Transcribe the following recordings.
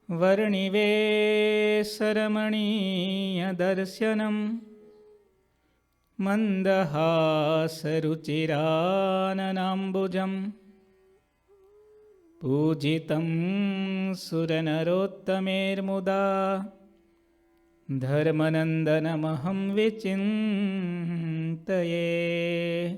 વર્ણિવેશરમણીયદર્શનम् મંદહાસરુચિરાનનાંબુજम् પૂજિतं સુરનરોત્તમેર્મુદા ધર્મનંદનમહં વિચિંતયે.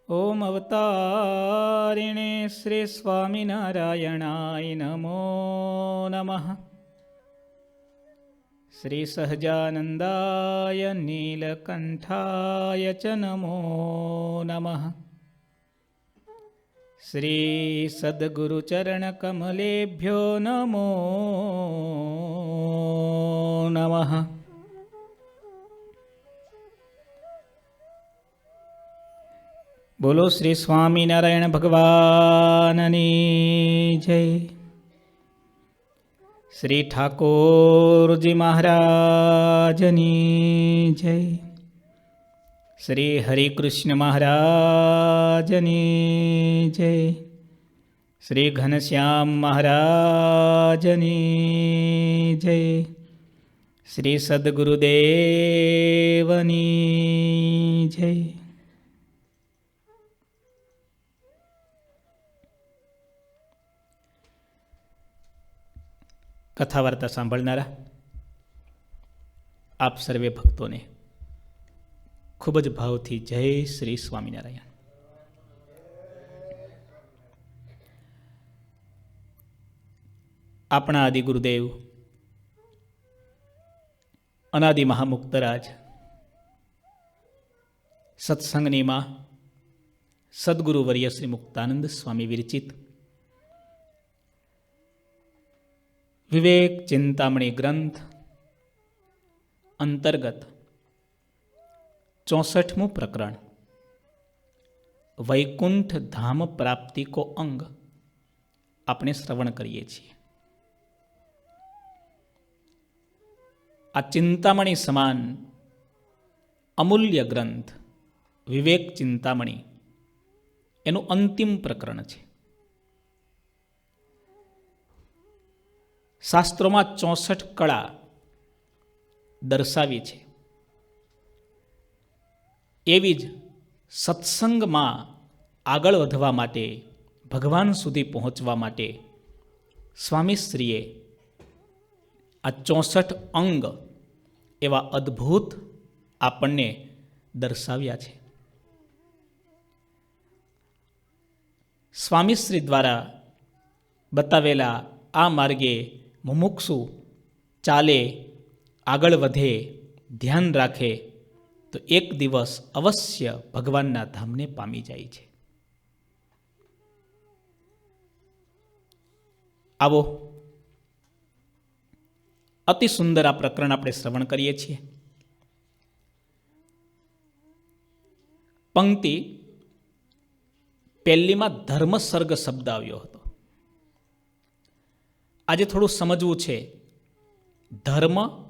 ઓમ અવતારિણે શ્રી સ્વામિનારાયણાય નમો નમઃ. શ્રી સહજાનંદાય નીલકંઠાય ચ નમો નમઃ. શ્રી સદ્ગુરુચરણકમલેભ્યો નમો નમઃ. બોલો શ્રી સ્વામિનારાયણ ભગવાનની જય. શ્રી ઠાકોરજી મહારાજની જય. શ્રી હરિકૃષ્ણ મહારાજની જય. શ્રી ઘનશ્યામ મહારાજની જય. શ્રી સદ્ગુરુદેવની જય. કથા વાર્તા સાંભળનારા આપ સર્વે ભક્તોને ખૂબ જ ભાવથી જય શ્રી સ્વામિનારાયણ. આપણા આદિ ગુરુદેવ અનાદિ મહામુક્તરાજ સત્સંગની માં સદગુરુવર્ય શ્રી મુક્તાનંદ સ્વામી વિરચિત વિવેક ચિંતામણી ગ્રંથ અંતર્ગત 64મું પ્રકરણ વૈકુંઠ ધામ પ્રાપ્તિ કો અંગ આપણે શ્રવણ કરીએ છીએ. આ ચિંતામણી સમાન અમૂલ્ય ગ્રંથ વિવેક ચિંતામણી એનું અંતિમ પ્રકરણ છે. શાસ્ત્રોમાં 64 કળા દર્શાવી છે. એવી જ સત્સંગમાં આગળ વધવા માટે, ભગવાન સુધી પહોંચવા માટે સ્વામીશ્રીએ આ 64 અંગ એવા અદ્ભુત આપણને દર્શાવ્યા છે. સ્વામીશ્રી દ્વારા બતાવેલા આ માર્ગે મુમુક્ષુ ચાલે, આગળ વધે, ધ્યાન રાખે તો એક દિવસ અવશ્ય ભગવાનના ધામને પામી જાય છે. આવો અતિ સુંદર આ પ્રકરણ આપણે શ્રવણ કરીએ છીએ. પંક્તિ પહેલીમાં ધર્મસર્ગ શબ્દ આવ્યો હતો. આજે થોડું સમજવું છે. ધર્મ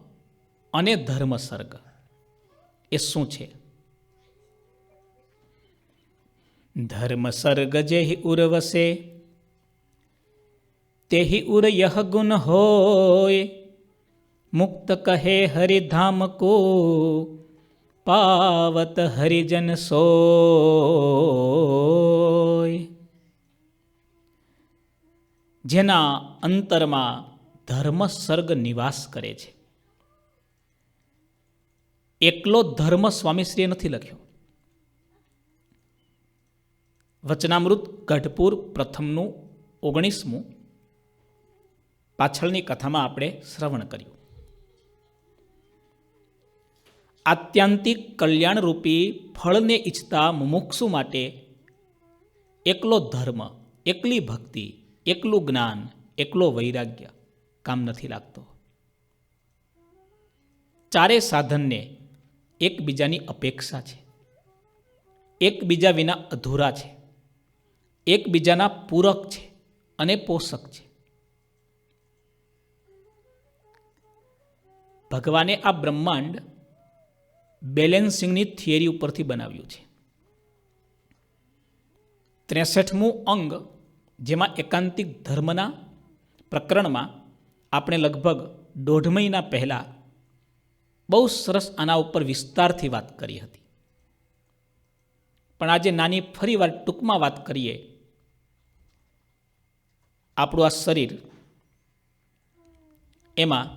અને ધર્મસર્ગ એ શું છે? ધર્મસર્ગ જેહિ ઉર્વસે તેહિ ઉર યહ ગુણ હોય, મુક્ત કહે હરિધામ કો પાવત હરિજન સોય. જેના અંતરમાં ધર્મસર્ગ નિવાસ કરે છે. એકલો ધર્મ સ્વામીશ્રીએ નથી લખ્યો. વચનામૃત ગઢપુર પ્રથમનું 19મું પાછળની કથામાં આપણે શ્રવણ કર્યું. આત્યંતિક કલ્યાણરૂપી ફળને ઈચ્છતા મુમુક્ષુ માટે એકલો ધર્મ, એકલી ભક્તિ, એકલું જ્ઞાન, એકલો વૈરાગ્ય કામ નથી લાગતો. ચારે સાધનને એકબીજાની અપેક્ષા છે, એકબીજા વિના અધૂરા છે, એકબીજાના પૂરક છે અને પોષક છે. ભગવાને આ બ્રહ્માંડ બેલેન્સિંગની થિયરી ઉપરથી બનાવ્યું છે. 63મું અંગ જેમાં એકાંતિક ધર્મના પ્રકરણમાં આપણે લગભગ 1.5 મહિના પહેલાં બહુ સરસ આના ઉપર વિસ્તારથી વાત કરી હતી. પણ આજે નાની ફરીવાર ટૂંકમાં વાત કરીએ. આપણું આ શરીર, એમાં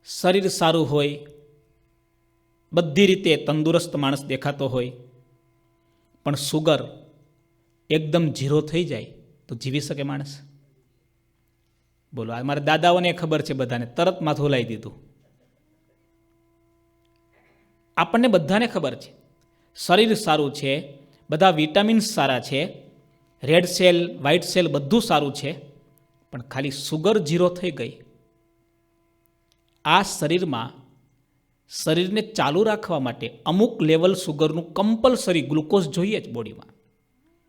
શરીર સારું હોય, બધી રીતે તંદુરસ્ત માણસ દેખાતો હોય, પણ સુગર એકદમ 0 થઈ જાય તો જીવી શકે માણસ? બોલો, આ મારા દાદાઓને ખબર છે, બધાને તરત માથું હલાવી દીધું. આપણને બધાને ખબર છે શરીર સારું છે, બધા વિટામિન્સ સારા છે, રેડ સેલ, વ્હાઇટ સેલ બધું સારું છે, પણ ખાલી સુગર 0 થઈ ગઈ. આ શરીરને ચાલુ રાખવા માટે અમુક લેવલ સુગરનું કમ્પલસરી ગ્લુકોઝ જોઈએ જ બોડીમાં.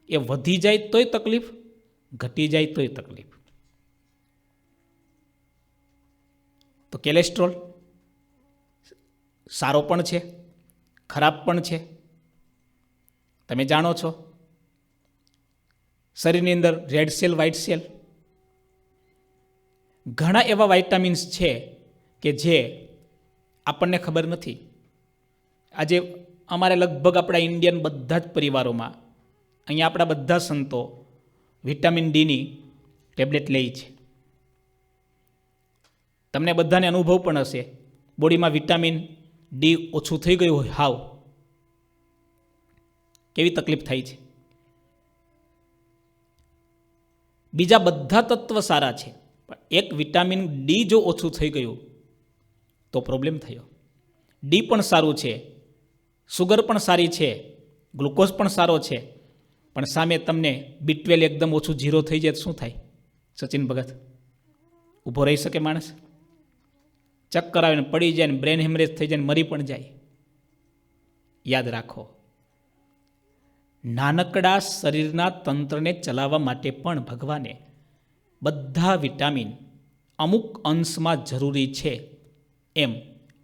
એ વધી જાય તોય તકલીફ, ઘટી જાય તોય તકલીફ. તો કોલેસ્ટ્રોલ સારો પણ છે, ખરાબ પણ છે. તમે જાણો છો, શરીરની અંદર રેડ સેલ, વ્હાઇટ સેલ, ઘણા એવા વાઇટામિન્સ છે કે જે આપણને ખબર નથી. આજે અમારે લગભગ આપણા ઇન્ડિયન બધા જ પરિવારોમાં, અહીંયા આપણા બધા સંતો વિટામિન ડીની ટેબ્લેટ લે છે. તમને બધાને અનુભવ પણ હશે, બોડીમાં વિટામિન ડી ઓછું થઈ ગયું હોય, હાવ કેવી તકલીફ થાય છે. બીજા બધા તત્વ સારા છે, પણ એક વિટામિન ડી જો ઓછું થઈ ગયું તો પ્રોબ્લેમ થયો. ડી પણ સારું છે, સુગર પણ સારી છે, ગ્લુકોઝ પણ સારો છે, પણ સામે તમને B12 એકદમ ઓછું 0 થઈ જાય તો શું થાય? સચિન ભગત, ઊભો રહી શકે માણસ? ચક્કર આવીને પડી જાય, ને બ્રેન હેમરેજ થઈ જાય, મરી પણ જાય. યાદ રાખો, નાનકડા શરીરના તંત્રને ચલાવવા માટે પણ ભગવાને બધા વિટામિન અમુક અંશમાં જરૂરી છે. એમ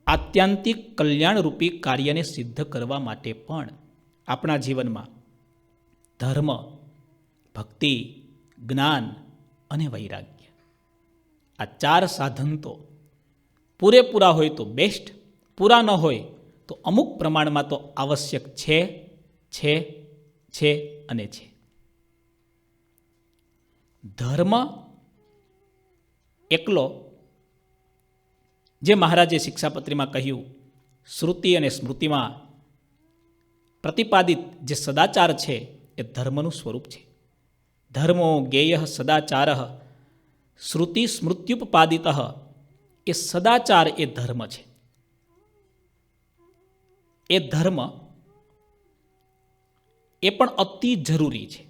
આત્યંતિક કલ્યાણરૂપી કાર્યને સિદ્ધ કરવા માટે પણ આપણા જીવનમાં ધર્મ, ભક્તિ, જ્ઞાન અને વૈરાગ્ય, આ 4 સાધન તો પૂરેપૂરા હોય તો બેસ્ટ, પૂરા ન હોય તો અમુક પ્રમાણમાં તો આવશ્યક છે અને છે. ધર્મ એકલો, જે મહારાજે શિક્ષાપત્રીમાં કહ્યું, શ્રુતિ અને સ્મૃતિમાં પ્રતિપાદિત જે સદાચાર છે એ ધર્મનું સ્વરૂપ છે. ધર્મો જ્ઞેય સદાચાર શ્રુતિ સ્મૃત્યુપપાદિત, એ સદાચાર એ ધર્મ છે. એ ધર્મ એ પણ અતિ જરૂરી છે.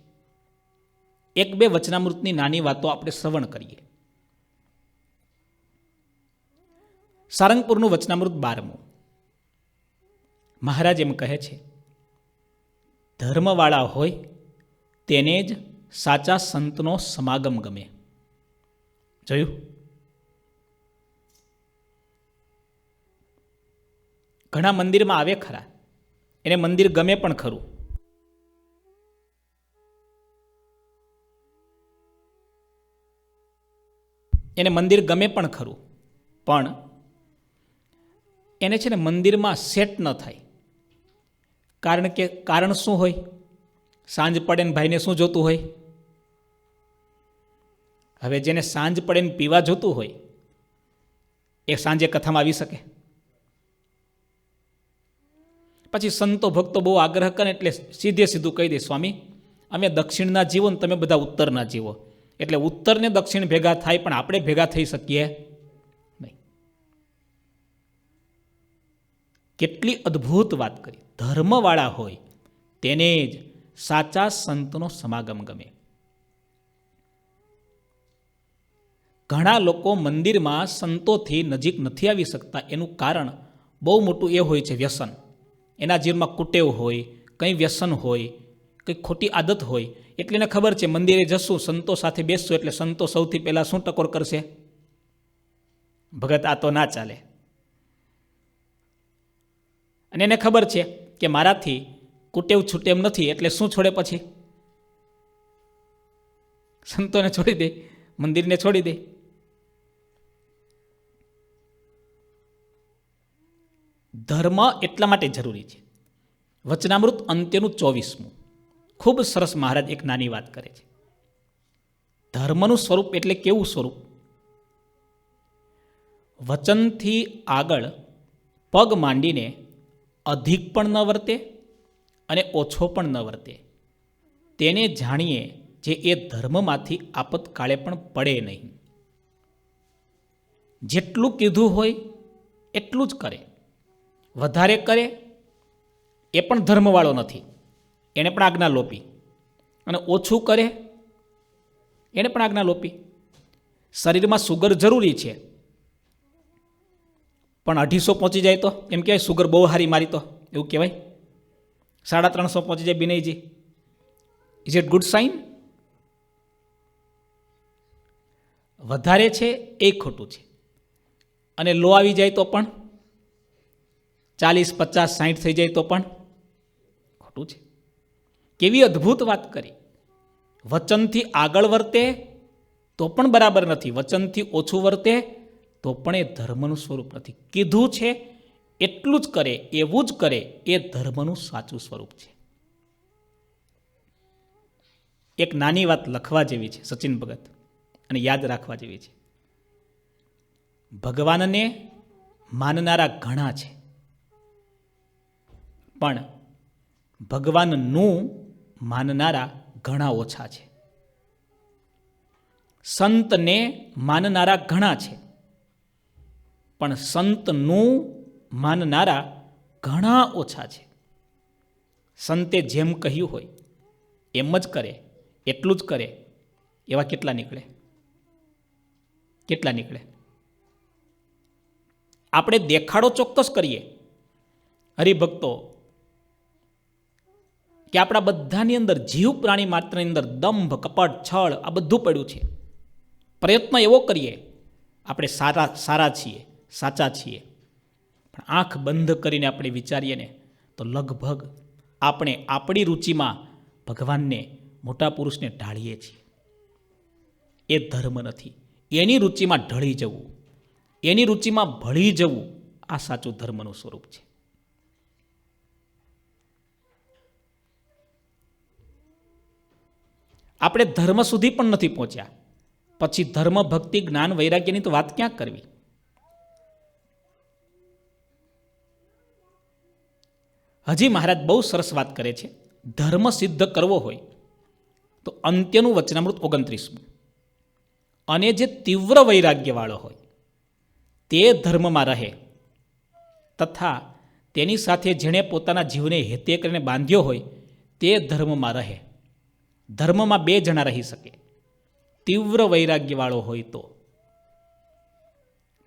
1-2 વચનામૃતની નાની વાતો આપણે શ્રવણ કરીએ. સારંગપુરનું વચનામૃત 12મું. મહારાજ એમ કહે છે, ધર્મવાળા હોય તેને જ સાચા સંતનો સમાગમ ગમે. જોયું? ઘણા મંદિરમાં આવે ખરા, એને મંદિર ગમે પણ ખરું, એને મંદિર ગમે પણ ખરું, પણ એને છે ને મંદિરમાં સેટ ન થાય. કારણ શું હોય? સાંજ પડે ને ભાઈને શું જોતું હોય? હવે જેને સાંજ પડે ને પીવા જોતું હોય એ સાંજે કથામાં આવી શકે? પછી સંતો ભક્તો બહુ આગ્રહ કરે એટલે સીધું કહી દે, સ્વામી અમે દક્ષિણના જીવો ને તમે બધા ઉત્તરના જીવો, એટલે ઉત્તર ને દક્ષિણ ભેગા થાય, પણ આપણે ભેગા થઈ શકીએ નહીં. કેટલી અદ્ભુત વાત કરી. ધર્મવાળા હોય તેને જ સાચા સંતનો સમાગમ ગમે. ઘણા લોકો મંદિરમાં સંતોથી નજીક નથી આવી શકતા. એનું કારણ બહુ મોટું એ હોય છે, વ્યસન. એના જીવનમાં કુટેવ હોય, કંઈ વ્યસન હોય, કંઈ ખોટી આદત હોય. એટલે એને ખબર છે મંદિરે જશું, સંતો સાથે બેસશું એટલે સંતો સૌથી પહેલાં શું ટકોર કરશે? ભગત આ તો ના ચાલે. અને એને ખબર છે કે મારાથી કુટેવ છૂટે એમ નથી, એટલે શું છોડે પછી? સંતોને છોડી દે, મંદિરને છોડી દે. ધર્મ એટલા માટે જરૂરી છે. વચનામૃત અંત્યનું 24મું ખૂબ સરસ મહારાજ એક નાની વાત કરે છે. ધર્મનું સ્વરૂપ એટલે કેવું સ્વરૂપ? વચનથી આગળ પગ માંડીને અધિક પણ ન વર્તે અને ઓછો પણ ન વર્તે, તેને જાણીએ જે એ ધર્મમાંથી આપતકાળે પણ પડે નહીં. જેટલું કીધું હોય એટલું જ કરે, વધારે કરે એ પણ ધર્મવાળો નથી, એને પણ આજ્ઞા લોપી. અને ઓછું કરે એને પણ આજ્ઞા લોપી. શરીરમાં સુગર જરૂરી છે, પણ 250 પહોંચી જાય તો એમ કહેવાય સુગર બહુ હારી મારી, તો એવું કહેવાય. 350 પહોંચી જાય બિનયજી, ઇઝ ઇટ ગુડ સાઇન? વધારે છે એ ખોટું છે. અને લો આવી જાય તો પણ 40, 50, 60 થઈ જાય તો પણ ખોટું છે. કેવી અદ્ભુત વાત કરી. વચનથી આગળ વર્તે તો પણ બરાબર નથી, વચનથી ઓછું વર્તે તો પણ એ ધર્મનું સ્વરૂપ નથી. કીધું છે એટલું જ કરે, એવું જ કરે, એ ધર્મનું સાચું સ્વરૂપ છે. એક નાની વાત લખવા જેવી છે સચિન ભગત, અને યાદ રાખવા જેવી છે. ભગવાનને માનનારા ઘણા છે, પણ ભગવાનનું માનનારા ઘણા ઓછા છે. સંતને માનનારા ઘણા છે, પણ સંતનું માનનારા ઘણા ઓછા છે. સંતે જેમ કહ્યું હોય એમ જ કરે, એટલું જ કરે, એવા કેટલા નીકળે? કેટલા નીકળે? આપણે દેખાડો ચોક્કસ કરીએ હરિભક્તો કે આપણા બધાની અંદર, જીવ પ્રાણી માત્રની અંદર દંભ, કપટ, છળ આ બધું પડ્યું છે. પ્રયત્ન એવો કરીએ આપણે સારા છીએ, સાચા છીએ, પણ આંખ બંધ કરીને આપણે વિચારીએ ને તો લગભગ આપણે આપણી રુચિમાં ભગવાનને, મોટા પુરુષને ઢાળીએ છીએ. એ ધર્મ નથી. એની રુચિમાં ઢળી જવું, એની રુચિમાં ભળી જવું, આ સાચું ધર્મનું સ્વરૂપ છે. આપણે ધર્મ સુધી પણ નથી પહોંચ્યા, પછી ધર્મ, ભક્તિ, જ્ઞાન, વૈરાગ્યની તો વાત ક્યાં કરવી? હજી મહારાજ બહુ સરસ વાત કરે છે. ધર્મ સિદ્ધ કરવો હોય તો અંત્યનું વચનામૃત 29મું, અને જે તીવ્ર વૈરાગ્યવાળો હોય તે ધર્મમાં રહે, તથા તેની સાથે જેણે પોતાના જીવને હેતે કરીને બાંધ્યો હોય તે ધર્મમાં રહે. ધર્મમાં 2 જણા રહી શકે, તીવ્ર વૈરાગ્યવાળો હોય તો.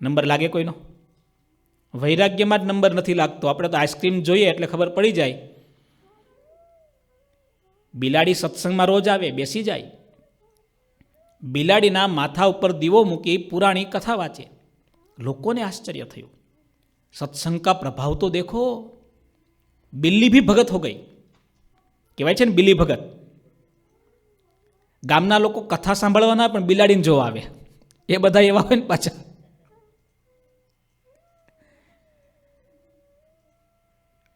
નંબર લાગે કોઈનો? વૈરાગ્યમાં જ નંબર નથી લાગતો. આપણે તો આઈસ્ક્રીમ જોઈએ એટલે ખબર પડી જાય. બિલાડી સત્સંગમાં રોજ આવે, બેસી જાય, બિલાડીના માથા ઉપર દીવો મૂકી પુરાણી કથા વાંચે. લોકોને આશ્ચર્ય થયું, સત્સંગ કા પ્રભાવ તો દેખો, બિલ્લી ભી ભગત હો ગઈ. કહેવાય છે ને બિલ્લી ભગત. ગામના લોકો કથા સાંભળવાના પણ બિલાડીને જોવા આવે, એ બધા એવા હોય ને પાછા.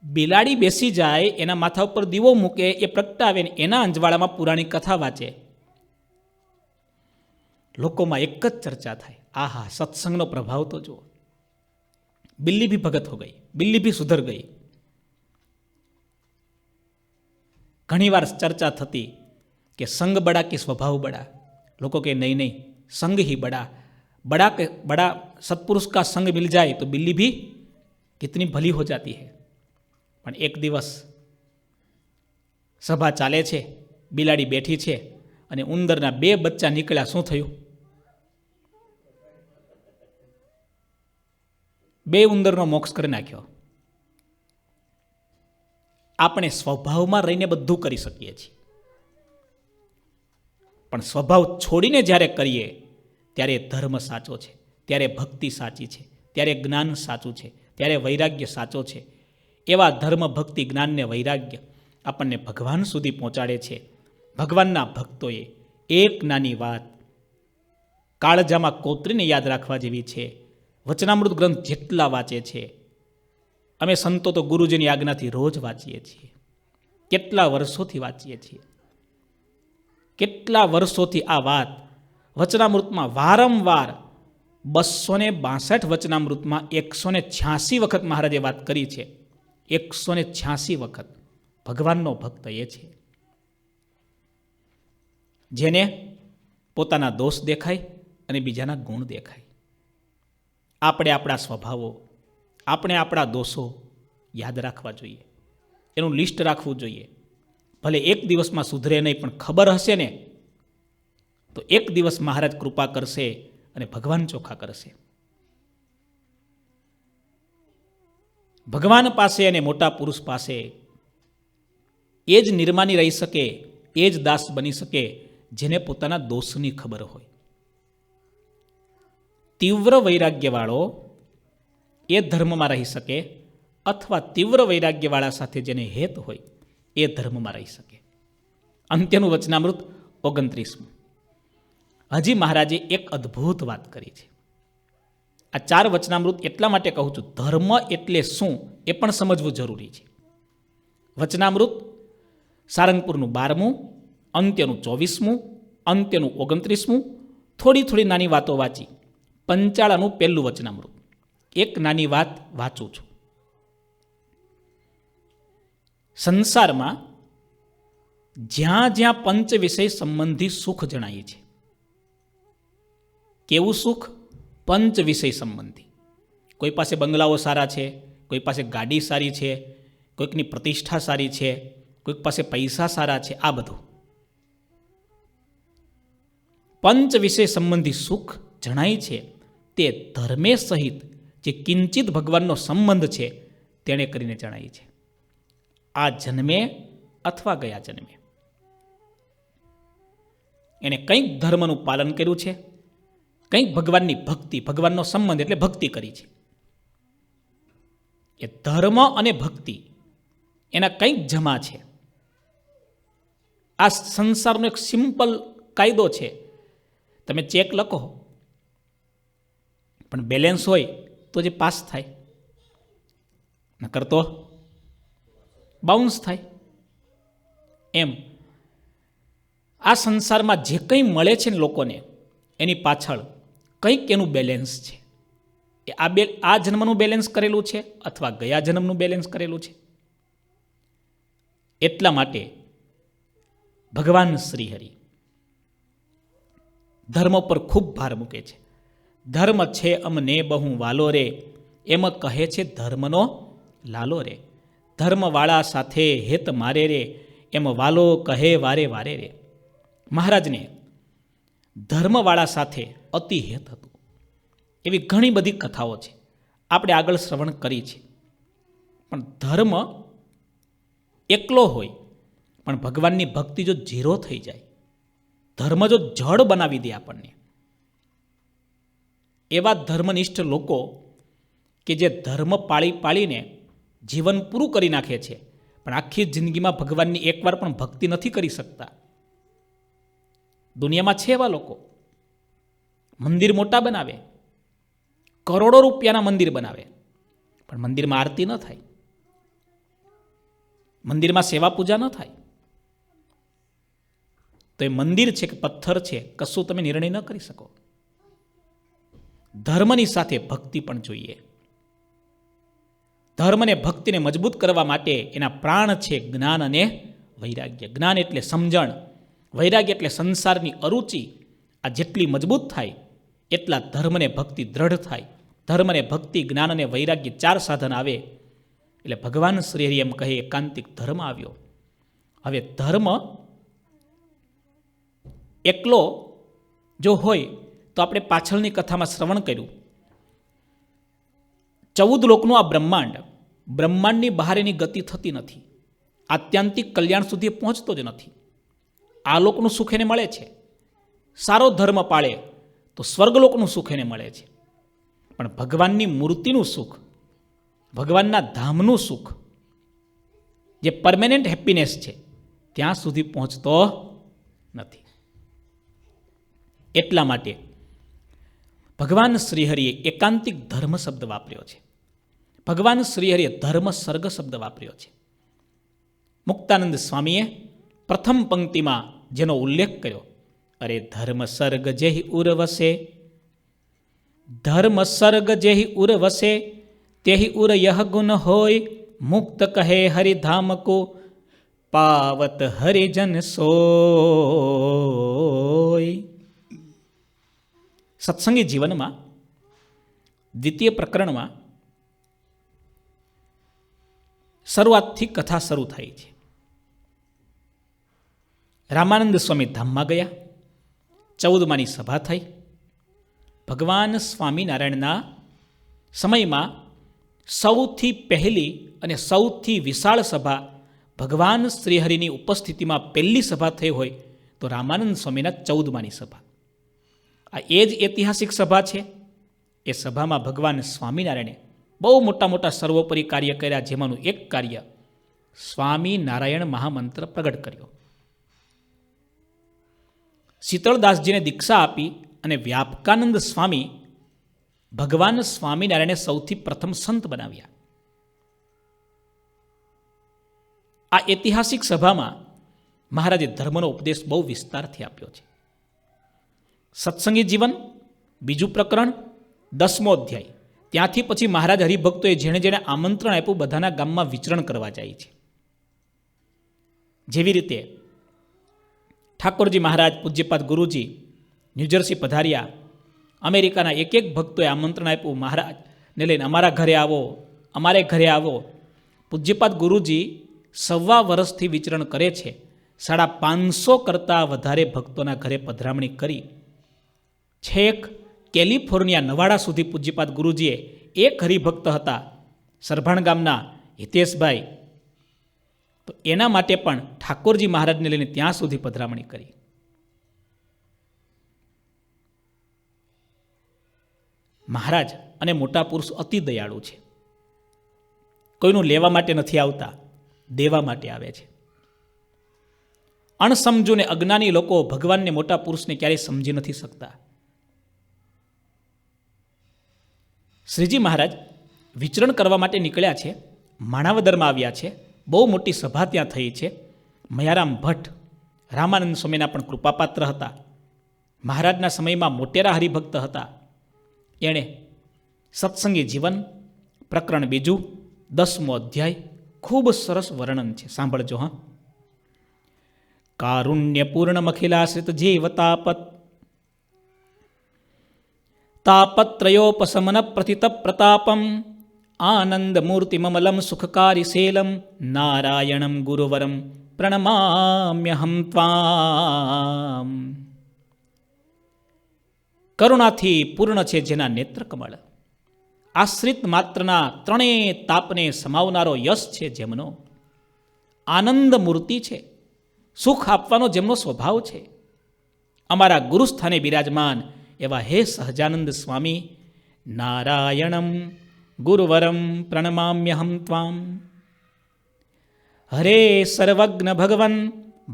બિલાડી બેસી જાય, એના માથા ઉપર દીવો મૂકે, એ પ્રગટાવે ને એના અંજવાળામાં પુરાણી કથા વાંચે. લોકોમાં એક જ ચર્ચા થાય, આહા, સત્સંગનો પ્રભાવ તો જુઓ, બિલ્લી ભી ભગત હો ગઈ, બિલ્લી ભી સુધર ગઈ. ઘણીવાર ચર્ચા થતી કે સંગ બડા કે સ્વભાવ બડા. લોકો કે નહીં નહીં, સંગ ही बड़ा, बड़ा सत्पुरुष का संग मिल जाए तो बिल्ली भी कितनी भली हो जाती है. પણ એક દિવસ સભા ચાલે છે, બિલાડી બેઠી છે અને ઉંદરના 2 બચ્ચા નીકળ્યા. શું થયું? 2 ઉંદરનો મોક્ષ કરી નાખ્યો. આપણે સ્વભાવમાં રહીને બધું કરી શકીએ છીએ, પણ સ્વભાવ છોડીને જ્યારે કરીએ ત્યારે ધર્મ સાચો છે, ત્યારે ભક્તિ સાચી છે, ત્યારે જ્ઞાન સાચું છે, ત્યારે વૈરાગ્ય સાચો છે. એવા ધર્મ, ભક્તિ, જ્ઞાન ને વૈરાગ્ય આપણને ભગવાન સુધી પહોંચાડે છે. ભગવાનના ભક્તોએ એક નાની વાત કાળજામાં કોતરીને યાદ રાખવા જેવી છે. વચનામૃત ગ્રંથ જેટલા વાંચે છે, અમે સંતો તો ગુરુજીની આજ્ઞાથી રોજ વાંચીએ છીએ, કેટલા વર્ષોથી વાંચીએ છીએ. કેટલા વર્ષોથી આ વાત વચનામૃતમાં વારંવાર 262 વચનામૃતમાં 186 વખત મહારાજે વાત કરી છે. 186 વખત. ભગવાનનો ભક્ત એ છે જેને પોતાના દોષ દેખાય અને બીજાના ગુણ દેખાય. આપણે આપણા સ્વભાવો, આપણે આપણા દોષો યાદ રાખવા જોઈએ, એનું લિસ્ટ રાખવું જોઈએ. ભલે એક દિવસમાં સુધરે નહીં, પણ ખબર હશે ને તો એક દિવસ મહારાજ કૃપા કરશે અને ભગવાન ચોખ્ખા કરશે. ભગવાન પાસે અને મોટા પુરુષ પાસે એ જ નિર્માની રહી શકે, એ જ દાસ બની શકે જેને પોતાના દોષની ખબર હોય. તીવ્ર વૈરાગ્યવાળો એ ધર્મમાં રહી શકે, અથવા તીવ્ર વૈરાગ્યવાળા સાથે જેને હેત હોય એ ધર્મમાં રહી શકે. અંત્યનું વચનામૃત 29. હજી મહારાજે એક અદ્ભુત વાત કરી છે. આ 4 વચનામૃત એટલા માટે કહું છું, ધર્મ એટલે શું એ પણ સમજવું જરૂરી છે. વચનામૃત સારંગપુરનું 12મું, અંત્યનું 24મું, અંત્યનું 29મું, થોડી થોડી નાની વાતો વાંચી પંચાળાનું 1લું વચનામૃત. એક નાની વાત વાંચું છું. સંસારમાં જ્યાં જ્યાં પંચ વિષય સંબંધી સુખ જણાય છે. કેવું સુખ? પંચ વિષય સંબંધી. કોઈ પાસે બંગલાઓ સારા છે, કોઈ પાસે ગાડી સારી છે, કોઈકની પ્રતિષ્ઠા સારી છે, કોઈક પાસે પૈસા સારા છે. આ બધું પંચ વિષય સંબંધી સુખ જણાય છે. તે ધર્મે સહિત જે કિંચિત ભગવાનનો સંબંધ છે તેણે કરીને જણાય છે. આ જન્મે અથવા ગયા જન્મે એને કંઈક ધર્મનું પાલન કર્યું છે, કંઈક ભગવાનની ભક્તિ, ભગવાનનો સંબંધ એટલે ભક્તિ કરી છે. એ ધર્મ અને ભક્તિ એના કંઈક જમા છે. આ સંસારનો એક સિમ્પલ કાયદો છે. તમે ચેક લખો પણ બેલેન્સ હોય તો જે પાસ થાય, નકર તો બાઉન્સ થાય. એમ આ સંસારમાં જે કંઈ મળે છે ને લોકોને, એની પાછળ કંઈક એનું બેલેન્સ છે. એ આ જન્મનું બેલેન્સ કરેલું છે અથવા ગયા જન્મનું બેલેન્સ કરેલું છે. એટલા માટે ભગવાન શ્રીહરિ ધર્મ પર ખૂબ ભાર મૂકે છે. ધર્મ છે અમને બહુ વાલો રે, એમ કહે છે ધર્મનો લાલો રે. ધર્મવાળા સાથે હેત મારે રે, એમ વાલો કહે વારે વારે રે. મહારાજને ધર્મવાળા સાથે અતિ હેત હતું. એવી ઘણી બધી કથાઓ છે, આપણે આગળ શ્રવણ કરી છે. પણ ધર્મ એકલો હોય પણ ભગવાનની ભક્તિ જો ઝીરો થઈ જાય, ધર્મ જો જડ બનાવી દે આપણને, એવા ધર્મનિષ્ઠ લોકો કે જે ધર્મ પાળી પાળીને જીવન પૂરું કરી નાખે છે, પણ આખી જિંદગીમાં ભગવાનની એકવાર પણ ભક્તિ નથી કરી શકતા. દુનિયામાં છે એવા લોકો. મંદિર મોટા બનાવે, કરોડો રૂપિયાના મંદિર બનાવે, પણ મંદિરમાં આરતી ન થાય, મંદિરમાં સેવા પૂજા ન થાય. તો એ મંદિર છે કે પથ્થર છે, કશું તમે નિર્ણય ન કરી શકો. ધર્મની સાથે ભક્તિ પણ જોઈએ. ધર્મને ભક્તિને મજબૂત કરવા માટે એના પ્રાણ છે જ્ઞાન અને વૈરાગ્ય. જ્ઞાન એટલે સમજણ, વૈરાગ્ય એટલે સંસારની અરુચિ. આ જેટલી મજબૂત થાય એટલા ધર્મને ભક્તિ દ્રઢ થાય. ધર્મને ભક્તિ, જ્ઞાન અને વૈરાગ્ય 4 સાધન આવે એટલે ભગવાન શ્રી એમ કહે એકાંતિક ધર્મ આવ્યો. હવે ધર્મ એકલો જો હોય તો આપણે પાછળની કથામાં શ્રવણ કર્યું, 14 લોકનું આ બ્રહ્માંડ, બ્રહ્માંડની બહાર એની ગતિ થતી નથી, આત્યંતિક કલ્યાણ સુધી પહોંચતો જ નથી. આ લોકનું સુખ એને મળે છે. સારો ધર્મ પાળે તો સ્વર્ગલોકનું સુખ એને મળે છે. પણ ભગવાનની મૂર્તિનું સુખ, ભગવાનના ધામનું સુખ, જે પરમેનન્ટ હેપીનેસ છે ત્યાં સુધી પહોંચતો નથી. એટલા માટે ભગવાન શ્રીહરિએ એકાંતિક ધર્મ શબ્દ વાપર્યો છે. ભગવાન શ્રીહરિએ ધર્મ સર્ગ શબ્દ વાપર્યો છે. મુક્તાનંદ સ્વામીએ પ્રથમ પંક્તિમાં જેનો ઉલ્લેખ કર્યો, અરે ધર્મ સર્ગ જેહી ઉર્વસે, ધર્મ સર્ગ જેહી ઉર્વસે તેહી ઉર યહ ગુણ હોય, મુક્ત કહે હરિધામ કો પાવત હરિજન સોય. સત્સંગી જીવનમાં દ્વિતીય પ્રકરણમાં શરૂઆતથી કથા શરૂ થઈ છે. રામાનંદ સ્વામી ધામમાં ગયા, 14માની સભા થઈ. ભગવાન સ્વામિનારાયણના સમયમાં સૌથી પહેલી અને સૌથી વિશાળ સભા ભગવાન શ્રીહરિની ઉપસ્થિતિમાં પહેલી સભા થઈ હોય તો રામાનંદ સ્વામીના 14માની સભા. આ એ જ ઐતિહાસિક સભા છે. એ સભામાં ભગવાન સ્વામિનારાયણે બહુ મોટા મોટા સર્વોપરી કાર્ય કર્યા, જેમાંનું એક કાર્ય સ્વામિનારાયણ મહામંત્ર પ્રગટ કર્યો. શીતળદાસજીને દીક્ષા આપી અને વ્યાપકાનંદ સ્વામી ભગવાન સ્વામિનારાયણે સૌથી પ્રથમ સંત બનાવ્યા. આ ઐતિહાસિક સભામાં મહારાજે ધર્મનો ઉપદેશ બહુ વિસ્તારથી આપ્યો છે. સત્સંગી જીવન બીજું પ્રકરણ 10મો અધ્યાય. ત્યાંથી પછી મહારાજ હરિભક્તોએ જેણે જેણે આમંત્રણ આપ્યું બધાના ગામમાં વિચરણ કરવા જાય છે. જેવી રીતે ઠાકોરજી મહારાજ, પૂજ્યપાદ ગુરુજી ન્યૂજર્સી પધાર્યા. અમેરિકાના એક એક ભક્તોએ આમંત્રણ આપ્યું, મહારાજને લઈને અમારા ઘરે આવો, અમારે ઘરે આવો. પૂજ્યપાદ ગુરુજી 1.25 વર્ષથી વિચરણ કરે છે. 550 કરતાં વધારે ભક્તોના ઘરે પધરામણી કરી. છેક કેલિફોર્નિયા નવાડા સુધી પૂજ્યપાદ ગુરુજીએ એક હરિભક્ત હતા, સરભાણ ગામના હિતેશભાઈ, તો એના માટે પણ ઠાકોરજી મહારાજને લઈને ત્યાં સુધી પધરામણી કરી. મહારાજ અને મોટા પુરુષ અતિ દયાળુ છે. કોઈનું લેવા માટે નથી આવતા, દેવા માટે આવે છે. અણસમજુ ને અજ્ઞાની લોકો ભગવાનને, મોટા પુરુષને ક્યારેય સમજી નથી શકતા. શ્રીજી મહારાજ વિચરણ કરવા માટે નીકળ્યા છે. માણાવદરમાં આવ્યા છે. બહુ મોટી સભા ત્યાં થઈ છે. મયારામ ભટ્ટ રામાનંદ સ્વામીના પણ કૃપાપાત્ર હતા. મહારાજના સમયમાં મોટેરા હરિભક્ત હતા. એણે સત્સંગી જીવન પ્રકરણ બીજું 10મો અધ્યાય ખૂબ સરસ વર્ણન છે, સાંભળજો. હા, કારુણ્યપૂર્ણ મખિલાશ્રિત જીવ તાપત્રયોપશમન પ્રથિત પ્રતાપમ આનંદ મૂર્તિમલમ સુખકારી શેલમ નારાયણમ ગુરુવરમ પ્રણમામ્યહમ ત્વામ. કરુણાથી પૂર્ણ છે જેના નેત્રકમળ, આશ્રિત માત્રના ત્રણેય તાપને સમાવનારો યશ છે જેમનો, આનંદ મૂર્તિ છે, સુખ આપવાનો જેમનો સ્વભાવ છે, અમારા ગુરુસ્થાને બિરાજમાન એવા હે સહજાનંદ સ્વામી, નારાયણમ ગુરુવરમ પ્રણમામ્યહમ ત્વામ. હરે સર્વજ્ઞ ભગવન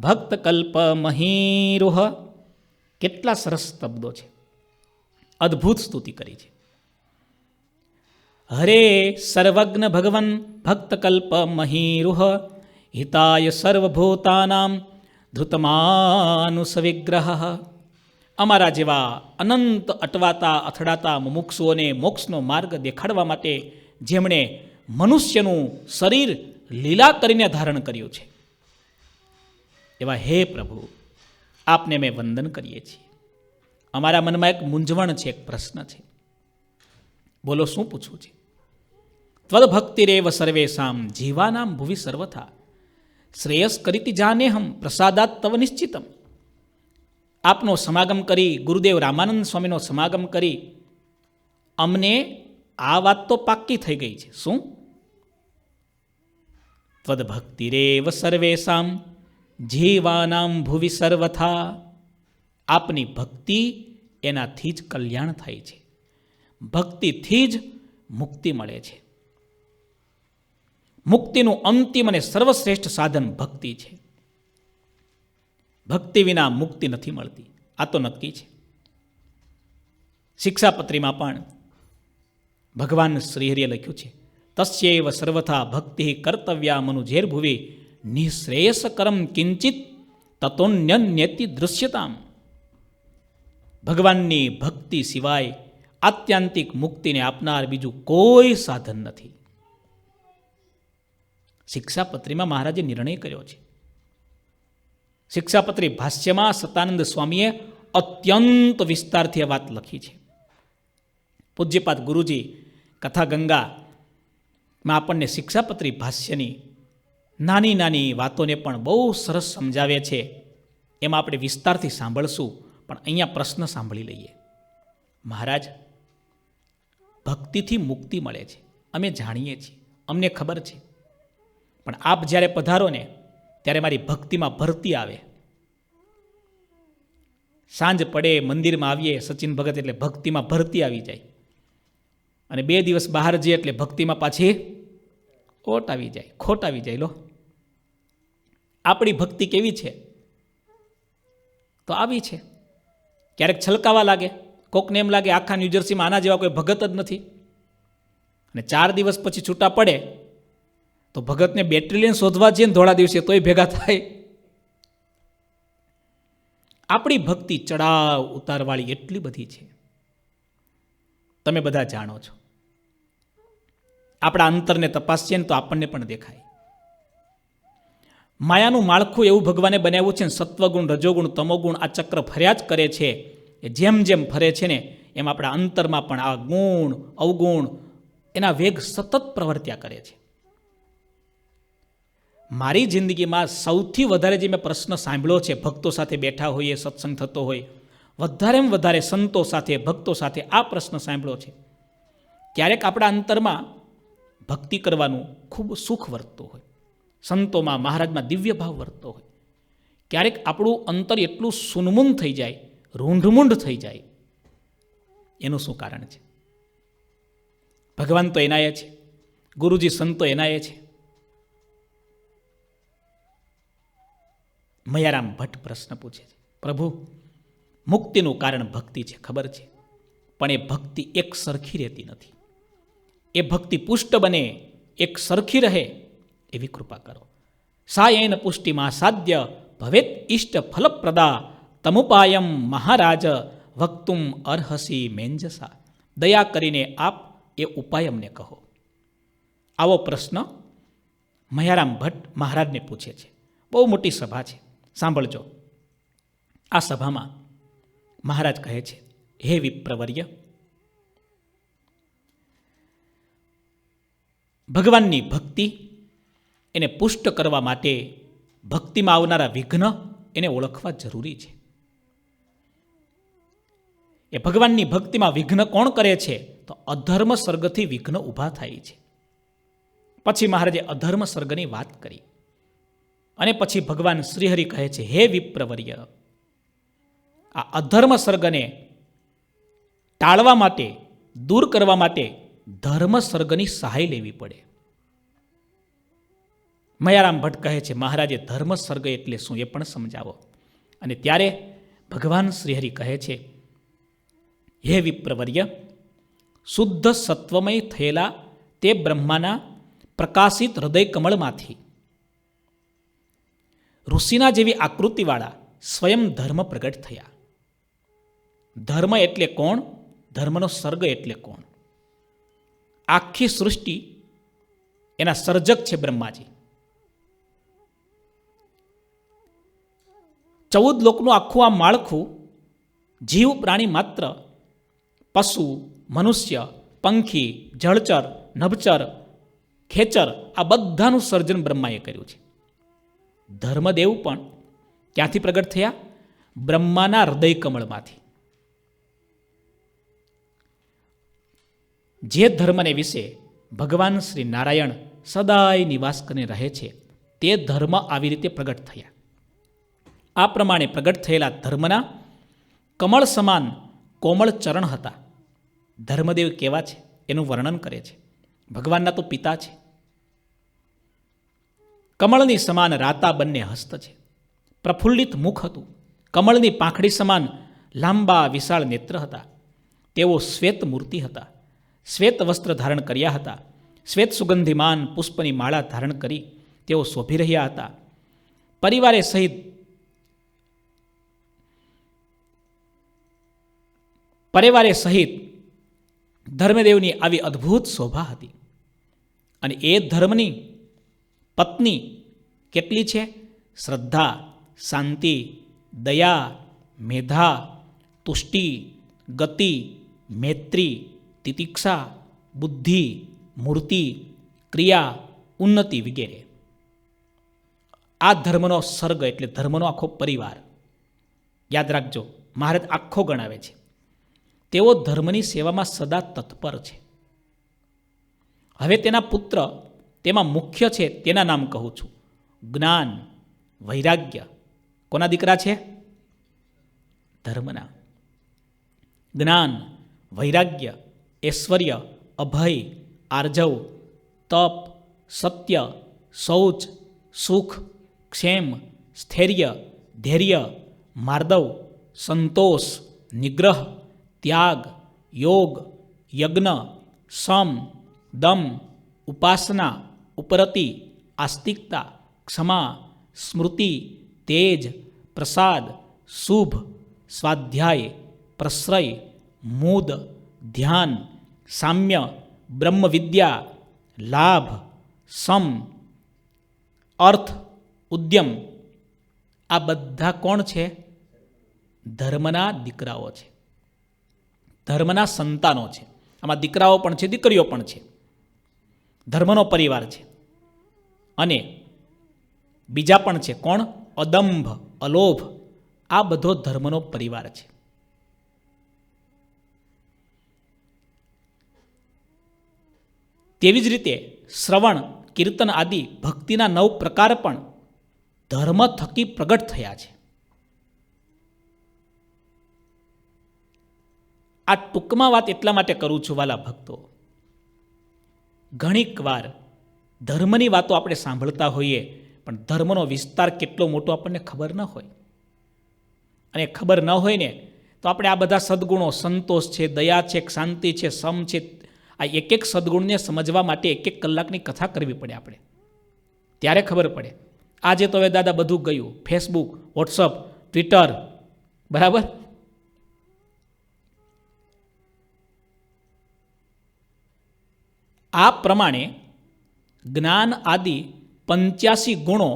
ભક્તકલ્પ મહીરુહ. કેટલા સરસ શબ્દો છે, અદ્ભુત સ્તુતિ કરી છે. હરે સર્વજ્ઞ ભગવન ભક્તકલ્પ મહીરુહ હિતાય સર્વભૂતાનામ ધૃતમાનુસવિગ્રહ. અમારા જેવા અનંત અટવાતા અથડાતા મુમુક્ષુઓને મોક્ષનો માર્ગ દેખાડવા માટે જેમણે મનુષ્યનું શરીર લીલા કરીને ધારણ કર્યું છે, એવા હે પ્રભુ, આપને મેં વંદન કરીએ છીએ. અમારા મનમાં એક મૂંઝવણ છે, એક પ્રશ્ન છે. બોલો, શું પૂછવું છે? ત્વદભક્તિરેવ સર્વેષામ જીવાનામ ભુવિ સર્વથા શ્રેયસ કરીતિ જાનેહમ પ્રસાદાત તવ નિશ્ચિતમ. આપનો સમાગમ કરી, ગુરુદેવ રામાનંદ સ્વામીનો સમાગમ કરી અમને આ વાત તો પાક્કી થઈ ગઈ છે. શું? ત્વદભક્તિરેવ સર્વેષામ જીવાનામ ભુવિ સર્વથા. આપની ભક્તિ, એનાથી જ કલ્યાણ થાય છે, ભક્તિથી જ મુક્તિ મળે છે. મુક્તિનું અંતિમ અને સર્વશ્રેષ્ઠ સાધન ભક્તિ છે. ભક્તિ વિના મુક્તિ નથી મળતી, આ તો નક્કી છે. શિક્ષાપત્રીમાં પણ ભગવાન શ્રીહરિએ લખ્યું છે, તસ્યૈવ સર્વથા ભક્તિ કર્તવ્યા મનુજેર્ભુવિ નિઃશ્રેયસકરમ કિંચિત તતોન્યન્યતિ દૃશ્યતામ. ભગવાનની ભક્તિ સિવાય આત્યંતિક મુક્તિને આપનાર બીજું કોઈ સાધન નથી. શિક્ષાપત્રીમાં મહારાજે નિર્ણય કર્યો છે. શિક્ષાપત્રી ભાષ્યમાં સતાનંદ સ્વામીએ અત્યંત વિસ્તારથી આ વાત લખી છે. પૂજ્યપાદ ગુરુજી કથા ગંગામાં આપણને શિક્ષાપત્રી ભાષ્યની નાની નાની વાતોને પણ બહુ સરસ સમજાવે છે. એમાં આપણે વિસ્તારથી સાંભળશું, પણ અહીંયા પ્રશ્ન સાંભળી લઈએ. મહારાજ, ભક્તિથી મુક્તિ મળે છે, અમે જાણીએ છીએ, અમને ખબર છે, પણ આપ જ્યારે પધારો ને ત્યારે મારી ભક્તિમાં ભરતી આવે. સાંજ પડે, મંદિરમાં આવીએ સચિન ભગત એટલે ભક્તિમાં ભરતી આવી જાય, અને 2 દિવસ બહાર જઈએ એટલે ભક્તિમાં પાછી ઓટ આવી જાય, ખોટ આવી જાય. લો, આપણી ભક્તિ કેવી છે? તો આવી છે. ક્યારેક છલકાવા લાગે, કોકને એમ લાગે આખા ન્યૂજર્સીમાં આના જેવા કોઈ ભગત જ નથી, અને 4 દિવસ પછી છૂટા પડે તો ભગતને બેટરી લઈને શોધવા જઈએ ને ધોળા દિવસે તોય ભેગા થાય. આપણી ભક્તિ ચડાવ ઉતારવાળી એટલી બધી છે, તમે બધા જાણો છો. આપણા અંતરને તપાસીએ ને તો આપણને પણ દેખાય. માયાનું માળખું એવું ભગવાને બનાવ્યું છે ને, સત્વગુણ, રજોગુણ, તમોગુણ આ ચક્ર ફર્યા જ કરે છે. એ જેમ જેમ ફરે છે ને એમ આપણા અંતરમાં પણ આ ગુણ અવગુણ એના વેગ સતત પ્રવર્ત્યા કરે છે. મારી જિંદગીમાં સૌથી વધારે જે મેં પ્રશ્ન સાંભળ્યો છે, ભક્તો સાથે બેઠા હોઈએ, સત્સંગ થતો હોય, વધારેમાં વધારે સંતો સાથે, ભક્તો સાથે આ પ્રશ્ન સાંભળ્યો છે. ક્યારેક આપણા અંતરમાં ભક્તિ કરવાનું ખૂબ સુખ વર્તતું હોય, સંતોમાં, મહારાજમાં દિવ્ય ભાવ વર્તતો હોય. ક્યારેક આપણું અંતર એટલું સુનમુન થઈ જાય, રૂંઢમૂંઢ થઈ જાય. એનું શું કારણ છે? ભગવાન તો એનાય છે, ગુરુજી સંતો એનાય છે. મયારામ ભટ્ટ પ્રશ્ન પૂછે છે, પ્રભુ, મુક્તિનું કારણ ભક્તિ છે, ખબર છે, પણ એ ભક્તિ એક સરખી રહેતી નથી. એ ભક્તિ પુષ્ટ બને, એક સરખી રહે એવી કૃપા કરો. સાયેન પુષ્ટિમાં સાધ્ય ભવેત ઇષ્ટ ફલપ્રદા તમુપાયમ મહારાજ વક્તુમ અર્હસી મેંજસા. દયા કરીને આપ એ ઉપાય અમને કહો. આવો પ્રશ્ન મયારામ ભટ્ટ મહારાજને પૂછે છે. બહુ મોટી સભા છે, સાંભળજો. આ સભામાં મહારાજ કહે છે, હે વિપ્રવર્ય, ભગવાનની ભક્તિ એને પુષ્ટ કરવા માટે ભક્તિમાં આવનારા વિઘ્ન એને ઓળખવા જરૂરી છે. એ ભગવાનની ભક્તિમાં વિઘ્ન કોણ કરે છે? તો અધર્મ સર્ગથી વિઘ્ન ઊભા થાય છે. પછી મહારાજે અધર્મ સર્ગની વાત કરી, અને પછી ભગવાન શ્રીહરિ કહે છે, હે વિપ્રવર્ય, આ અધર્મ સર્ગને ટાળવા માટે, દૂર કરવા માટે ધર્મ સર્ગની સહાય લેવી પડે. મયારામ ભટ્ટ કહે છે, મહારાજે ધર્મ સર્ગ એટલે શું એ પણ સમજાવો. અને ત્યારે ભગવાન શ્રીહરિ કહે છે, હે વિપ્રવર્ય, શુદ્ધ સત્વમય થયેલા તે બ્રહ્માના પ્રકાશિત હૃદય કમળમાંથી ઋષિના જેવી આકૃતિવાળા સ્વયં ધર્મ પ્રગટ થયા. ધર્મ એટલે કોણ? ધર્મનો સર્ગ એટલે કોણ? આખી સૃષ્ટિ એના સર્જક છે બ્રહ્માજી. 14 લોકનું આખું આ માળખું, જીવ પ્રાણી માત્ર, પશુ, મનુષ્ય, પંખી, જળચર, નભચર, ખેચર, આ બધાનું સર્જન બ્રહ્માએ કર્યું છે. ધર્મદેવ પણ ક્યાંથી પ્રગટ થયા? બ્રહ્માના હૃદય કમળમાંથી. જે ધર્મને વિશે ભગવાન શ્રી નારાયણ સદાય નિવાસ કરીને રહે છે, તે ધર્મ આવી રીતે પ્રગટ થયા. આ પ્રમાણે પ્રગટ થયેલા ધર્મના કમળ સમાન કોમળ ચરણ હતા. ધર્મદેવ કેવા છે એનું વર્ણન કરે છે. ભગવાનના તો પિતા છે. કમળની સમાન રાતા બંને હસ્ત છે. પ્રફુલ્લિત મુખ હતું. કમળની પાંખડી સમાન લાંબા વિશાળ નેત્ર હતા. તેઓ શ્વેત મૂર્તિ હતા. શ્વેત વસ્ત્ર ધારણ કર્યા હતા. શ્વેત સુગંધિમાન પુષ્પની માળા ધારણ કરી તેઓ શોભી રહ્યા હતા. પરિવારે સહિત ધર્મદેવની આવી અદ્ભુત શોભા હતી. અને એ ધર્મની પત્ની કેટલી છે? શ્રદ્ધા, શાંતિ, દયા, મેધા, તુષ્ટિ, ગતિ, મૈત્રી, તિતિક્ષા, બુદ્ધિ, મૂર્તિ, ક્રિયા, ઉન્નતિ વગેરે. આ ધર્મનો સર્ગ એટલે ધર્મનો આખો પરિવાર. યાદ રાખજો, મહારાજ આખો ગણાવે છે. તેઓ ધર્મની સેવામાં સદા તત્પર છે. હવે તેના પુત્ર તેમાં મુખ્ય છે તેના નામ કહું છું. જ્ઞાન, વૈરાગ્ય. કોના દીકરા છે? ધર્મના. જ્ઞાન, વૈરાગ્ય, ઐશ્વર્ય, અભય, આર્જવ, તપ, સત્ય, શૌચ, સુખ, ક્ષેમ, સ્થૈર્ય, ધૈર્ય, માર્દવ, સંતોષ, નિગ્રહ, ત્યાગ, યોગ, યજ્ઞ, સમ, દમ, ઉપાસના, ઉપરતિ, આસ્તિકતા, ક્ષમા, સ્મૃતિ, તેજ, પ્રસાદ, શુભ, સ્વાધ્યાય, પ્રશ્રય, મૂદ, ધ્યાન, સામ્ય, બ્રહ્મવિદ્યા, લાભ, સમ, અર્થ, ઉદ્યમ. આ બધા કોણ છે? ધર્મના દીકરાઓ છે, ધર્મના સંતાનો છે. આમાં દીકરાઓ પણ છે, દીકરીઓ પણ છે. ધર્મનો પરિવાર છે. અને બીજા પણ છે. કોણ? અદંભ, અલોભ. આ બધો ધર્મનો પરિવાર છે. તેવી જ રીતે શ્રવણ, કીર્તન આદિ ભક્તિના 9 પ્રકાર પણ ધર્મ થકી પ્રગટ થયા છે. આ ટૂંકમાં વાત એટલા માટે કરું છું વાલા ભક્તો, ઘણીક વાર ધર્મની વાતો આપણે સાંભળતા હોઈએ પણ ધર્મનો વિસ્તાર કેટલો મોટો આપણને ખબર ન હોય. અને ખબર ન હોય ને તો આપણે આ બધા સદ્ગુણો, સંતોષ છે, દયા છે, શાંતિ છે, સમ છે, આ એક એક સદ્ગુણને સમજવા માટે 1 કલાકની કથા કરવી પડે આપણે. ત્યારે ખબર પડે. આજે તો હવે દાદા બધું ગયું, ફેસબુક, વોટ્સઅપ, ટ્વિટર, બરાબર. આ પ્રમાણે જ્ઞાન આદિ 85 ગુણો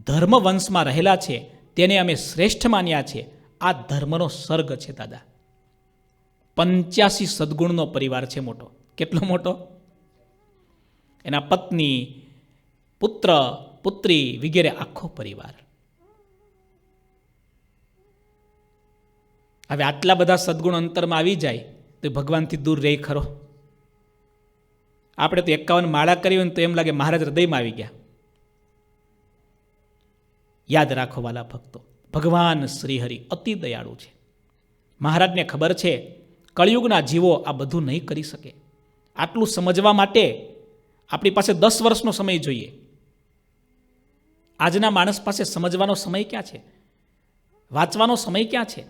ધર્મવંશમાં રહેલા છે. તેને અમે શ્રેષ્ઠ માન્યા છે. આ ધર્મનો સર્ગ છે દાદા. 85 સદ્ગુણનો પરિવાર છે મોટો. કેટલો મોટો? એના પત્ની, પુત્ર, પુત્રી વગેરે આખો પરિવાર. હવે આટલા બધા સદ્ગુણ અંતરમાં આવી જાય તો ભગવાનથી દૂર રહી ખરો? આપણે તો 51 માળા કરી હોય ને તો એમ લાગે મહારાજ હૃદયમાં આવી ગયા. યાદ રાખો વાલા ભક્તો, ભગવાન શ્રીહરિ અતિ દયાળુ છે. મહારાજને ખબર છે કળિયુગના જીવો આ બધું નહીં કરી શકે. આટલું સમજવા માટે આપણી પાસે 10 વર્ષનો સમય જોઈએ. આજના માણસ પાસે સમજવાનો સમય ક્યાં છે? વાંચવાનો સમય ક્યાં છે?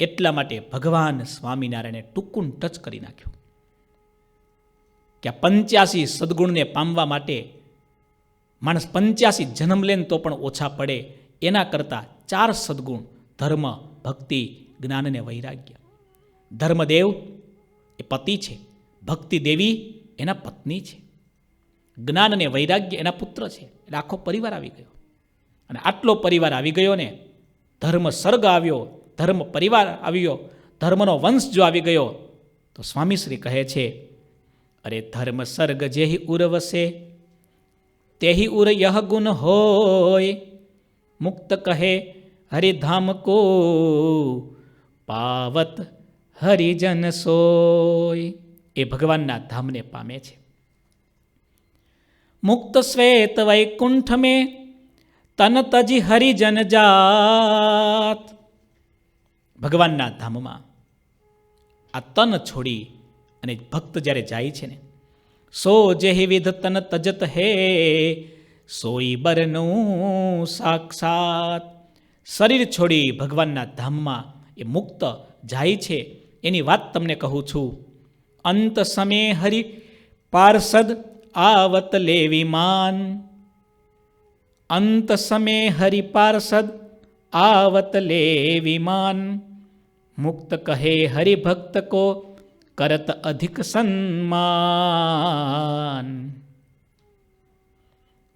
એટલા માટે ભગવાન સ્વામિનારાયણે ટૂંકું ટચ કરી નાખ્યું કે આ 85 સદ્ગુણને પામવા માટે માણસ 85 જન્મ લે તો પણ ઓછા પડે. એના કરતાં 4 સદ્ગુણ: ધર્મ, ભક્તિ, જ્ઞાન અને વૈરાગ્ય. ધર્મદેવ એ પતિ છે, ભક્તિ દેવી એના પત્ની છે, જ્ઞાન અને વૈરાગ્ય એના પુત્ર છે. એટલે આખો પરિવાર આવી ગયો. અને આટલો પરિવાર આવી ગયો ને, ધર્મ સર્ગ આવ્યો, ધર્મ પરિવાર આવ્યો, ધર્મનો વંશ જો આવી ગયો તો સ્વામીશ્રી કહે છે, અરે ધર્મ સર્ગ જેહી ઉર્વશે તેહી ઉર યહ ગુણ હોય, મુક્ત કહે હરિધામ કો પાવત હરિજન સોય. એ ભગવાનના ધામને પામે છે. મુક્ત શ્વેત વૈકુંઠ મેં તન તજી હરિજન જાત. ભગવાનના ધામમાં આ તન છોડી અને ભક્ત જ્યારે જાય છે ને, સો જેહી વિધ તન તજત હે સોઈ બરનું સાક્ષાત. શરીર છોડી ભગવાનના ધામમાં એ મુક્ત જાય છે એની વાત તમને કહું છું. અંત સમે હરિ પાર્ષદ આવત લે વિમાન. અંત સમે હરિ પાર્ષદ આવત લે વિમાન. મુક્ત કહે હરિભક્ત કો કરત અધિક સન્માન.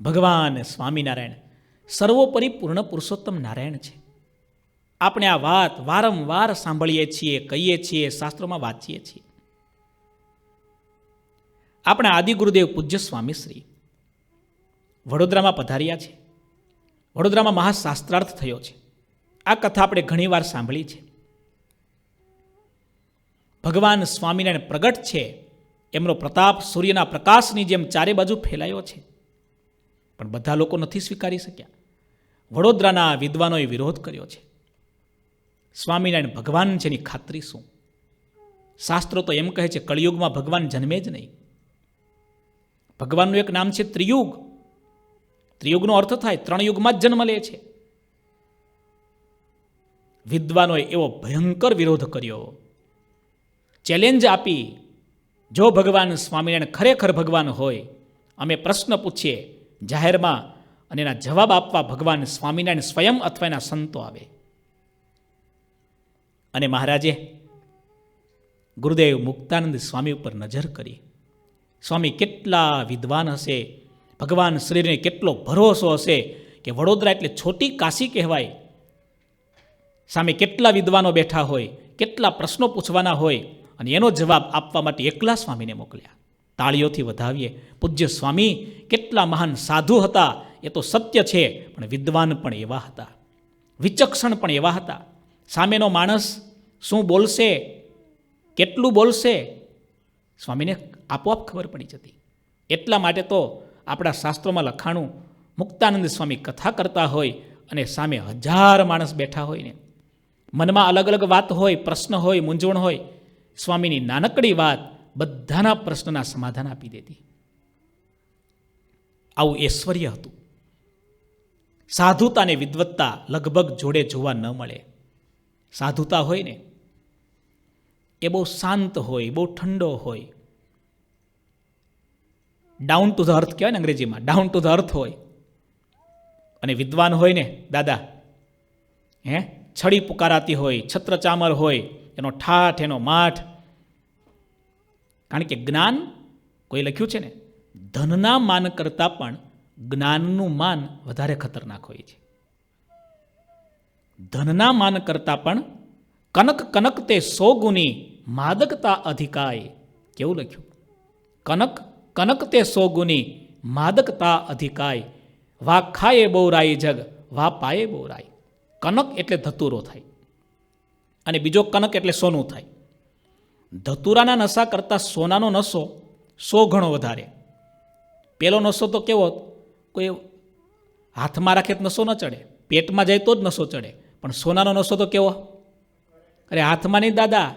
ભગવાન સ્વામિનારાયણ સર્વોપરી પૂર્ણ પુરુષોત્તમ નારાયણ છે. આપણે આ વાત વારંવાર સાંભળીએ છીએ, કહીએ છીએ, શાસ્ત્રોમાં વાંચીએ છીએ. આપણા આદિગુરુદેવ પૂજ્ય સ્વામીશ્રી વડોદરામાં પધાર્યા છે. વડોદરામાં મહાશાસ્ત્રાર્થ થયો છે. આ કથા આપણે ઘણીવાર સાંભળી છે. ભગવાન સ્વામિનારાયણ પ્રગટ છે, એમનો પ્રતાપ સૂર્યના પ્રકાશની જેમ ચારે બાજુ ફેલાયો છે, પણ બધા લોકો નથી સ્વીકારી શક્યા. વડોદરાના વિદ્વાનોએ વિરોધ કર્યો છે. સ્વામિનારાયણ ભગવાન છે એની ખાતરી શું? શાસ્ત્રો તો એમ કહે છે કળિયુગમાં ભગવાન જન્મે જ નહીં. ભગવાનનું એક નામ છે ત્રિયુગ. ત્રિયુગનો અર્થ થાય 3 યુગમાં જ જન્મ લે છે. વિદ્વાનોએ એવો ભયંકર વિરોધ કર્યો, ચેલેન્જ આપી, જો ભગવાન સ્વામિનારાયણ ખરેખર ભગવાન હોય, અમે પ્રશ્ન પૂછીએ જાહેરમાં અને એના જવાબ આપવા ભગવાન સ્વામિનારાયણ સ્વયં અથવા એના સંતો આવે. અને મહારાજે ગુરુદેવ મુક્તાનંદ સ્વામી ઉપર નજર કરી. સ્વામી કેટલા વિદ્વાન હશે, ભગવાન શ્રીને કેટલો ભરોસો હશે કે વડોદરા એટલે છોટી કાશી કહેવાય. સામે કેટલા વિદ્વાનો બેઠા હોય, કેટલા પ્રશ્નો પૂછવાના હોય, અને એનો જવાબ આપવા માટે એકલા સ્વામીને મોકલ્યા. તાળીઓથી વધાવીએ. પૂજ્ય સ્વામી કેટલા મહાન સાધુ હતા એ તો સત્ય છે, પણ વિદ્વાન પણ એવા હતા, વિચક્ષણ પણ એવા હતા. સામેનો માણસ શું બોલશે, કેટલું બોલશે, સ્વામીને આપોઆપ ખબર પડી જતી. એટલા માટે તો આપણા શાસ્ત્રોમાં લખાણું, મુક્તાનંદ સ્વામી કથા કરતા હોય અને સામે 1000 માણસ બેઠા હોય ને, મનમાં અલગ અલગ વાત હોય, પ્રશ્ન હોય, મૂંઝવણ હોય, સ્વામીની નાનકડી વાત બધાના પ્રશ્નના સમાધાન આપી દેતી. આવું ઐશ્વર્ય હતું. સાધુતા અને વિદ્વત્તા લગભગ જોડે જોવા ન મળે. સાધુતા હોય ને એ બહુ શાંત હોય, બહુ ઠંડો હોય, ડાઉન ટુ ધ અર્થ કહેવાય ને અંગ્રેજીમાં, ડાઉન ટુ ધ અર્થ હોય. અને વિદ્વાન હોય ને દાદા, છડી પુકારાતી હોય, છત્ર ચામર હોય, એનો ઠાઠ, એનો માઠ. કારણ કે જ્ઞાન, કોઈ લખ્યું છે ને, ધનના માન કરતાં પણ જ્ઞાનનું માન વધારે ખતરનાક હોય છે. ધનના માન કરતાં પણ કનક કનક તે 100 ગુની માદકતા અધિકાય. કેવું લખ્યું? કનક કનક તે 100 ગુની માદકતા અધિકાય. વા ખાયે બહુરાય જગ, વા પાયે બહુરાય. કનક એટલે ધતુરો થાય, અને બીજો કનક એટલે સોનું થાય. ધતુરાના નશા કરતાં સોનાનો નશો 100 ગણો વધારે. પેલો નશો તો કેવો, કોઈ હાથમાં રાખે તો નશો ન ચડે, પેટમાં જાય તો જ નશો ચડે. પણ સોનાનો નશો તો કેવો, અરે હાથમાં નહીં દાદા,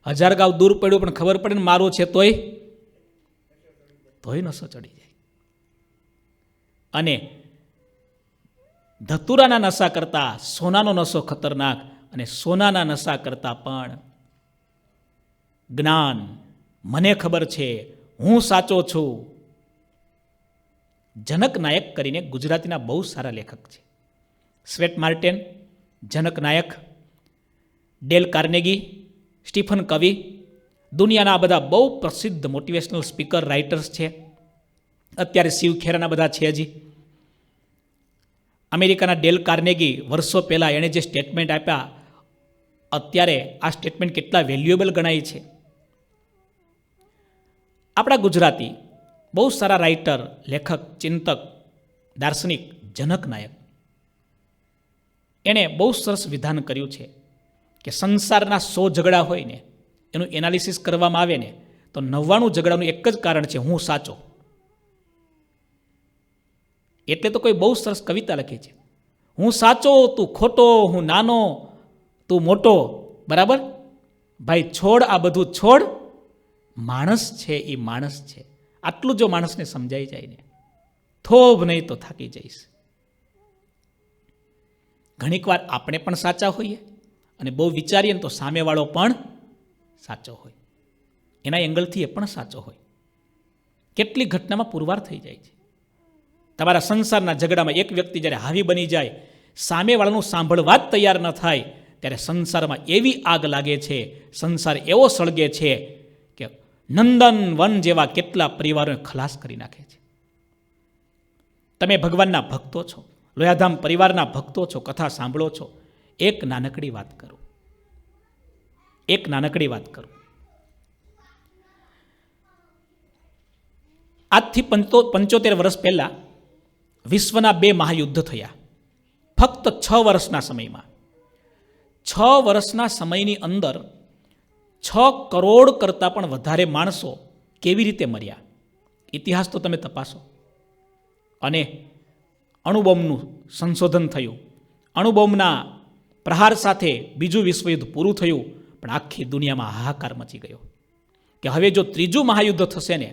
1000 ગાંવ દૂર પડ્યું પણ ખબર પડે ને મારું છે તોય નશો ચડી જાય. અને ધતુરાના નશા કરતાં સોનાનો નશો ખતરનાક, અને સોનાના નશા કરતાં પણ જ્ઞાન, મને ખબર છે, હું સાચો છું. જનક નાયક કરીને ગુજરાતીના બહુ સારા લેખક છે. સ્વેટ માર્ટેન, જનક નાયક, ડેલ કાર્નેગી, સ્ટીફન કવી, દુનિયાના બધા બહુ પ્રસિદ્ધ મોટિવેશનલ સ્પીકર, રાઇટર્સ છે. અત્યારે શિવ ખેરાના બધા છે. હજી અમેરિકાના ડેલ કાર્નેગી વર્ષો પહેલાં એણે જે સ્ટેટમેન્ટ આપ્યા, અત્યારે આ સ્ટેટમેન્ટ કેટલા વેલ્યુએબલ ગણાય છે. આપણા ગુજરાતી બહુ સારા રાઇટર, લેખક, ચિંતક, દાર્શનિક જનક નાયક, એણે બહુ સરસ વિધાન કર્યું છે કે સંસારના 100 ઝઘડા હોય ને, એનું એનાલિસિસ કરવામાં આવે ને, તો 99 ઝઘડાનું એક જ કારણ છે, હું સાચો. એટલે તો કોઈ બહુ સરસ કવિતા લખી છે, હું સાચો, તું ખોટો, હું નાનો, તું મોટો. બરાબર? ભાઈ છોડ, આ બધું છોડ, માણસ છે એ માણસ છે. આટલું જો માણસને સમજાઈ જાય ને, થોભ નહીં તો થાકી જઈશ. ઘણીક વાર આપણે પણ સાચા હોઈએ અને બહુ વિચારીએ ને તો સામેવાળો પણ સાચો હોય, એના એંગલથી એ પણ સાચો હોય. કેટલી ઘટનામાં પુરવાર થઈ જાય છે. તમારા સંસારના ઝઘડામાં એક વ્યક્તિ જ્યારે હાવી બની જાય, સામેવાળાનું સાંભળવા જ તૈયાર ન થાય, ત્યારે સંસારમાં એવી આગ લાગે છે, સંસાર એવો સળગે છે કે નંદન વન જેવા કેટલા પરિવારોને ખલાસ કરી નાખે છે. તમે ભગવાનના ભક્તો છો, લોયાધામ પરિવારના ભક્તો છો, કથા સાંભળો છો. એક નાનકડી વાત કરું. આજથી 75 વર્ષ પહેલાં વિશ્વના 2 મહાયુદ્ધ થયા. ફક્ત 6 વર્ષના સમયમાં. 6 વર્ષના સમયની અંદર 6 કરોડ કરતાં પણ વધારે માણસો કેવી રીતે મર્યા, ઇતિહાસ તો તમે તપાસો. અને અણુબોમ્બનું સંશોધન થયું. અણુબોમ્બના પ્રહાર સાથે બીજું વિશ્વયુદ્ધ પૂરું થયું, પણ આખી દુનિયામાં હાહાકાર મચી ગયો કે હવે જો ત્રીજું મહાયુદ્ધ થશે ને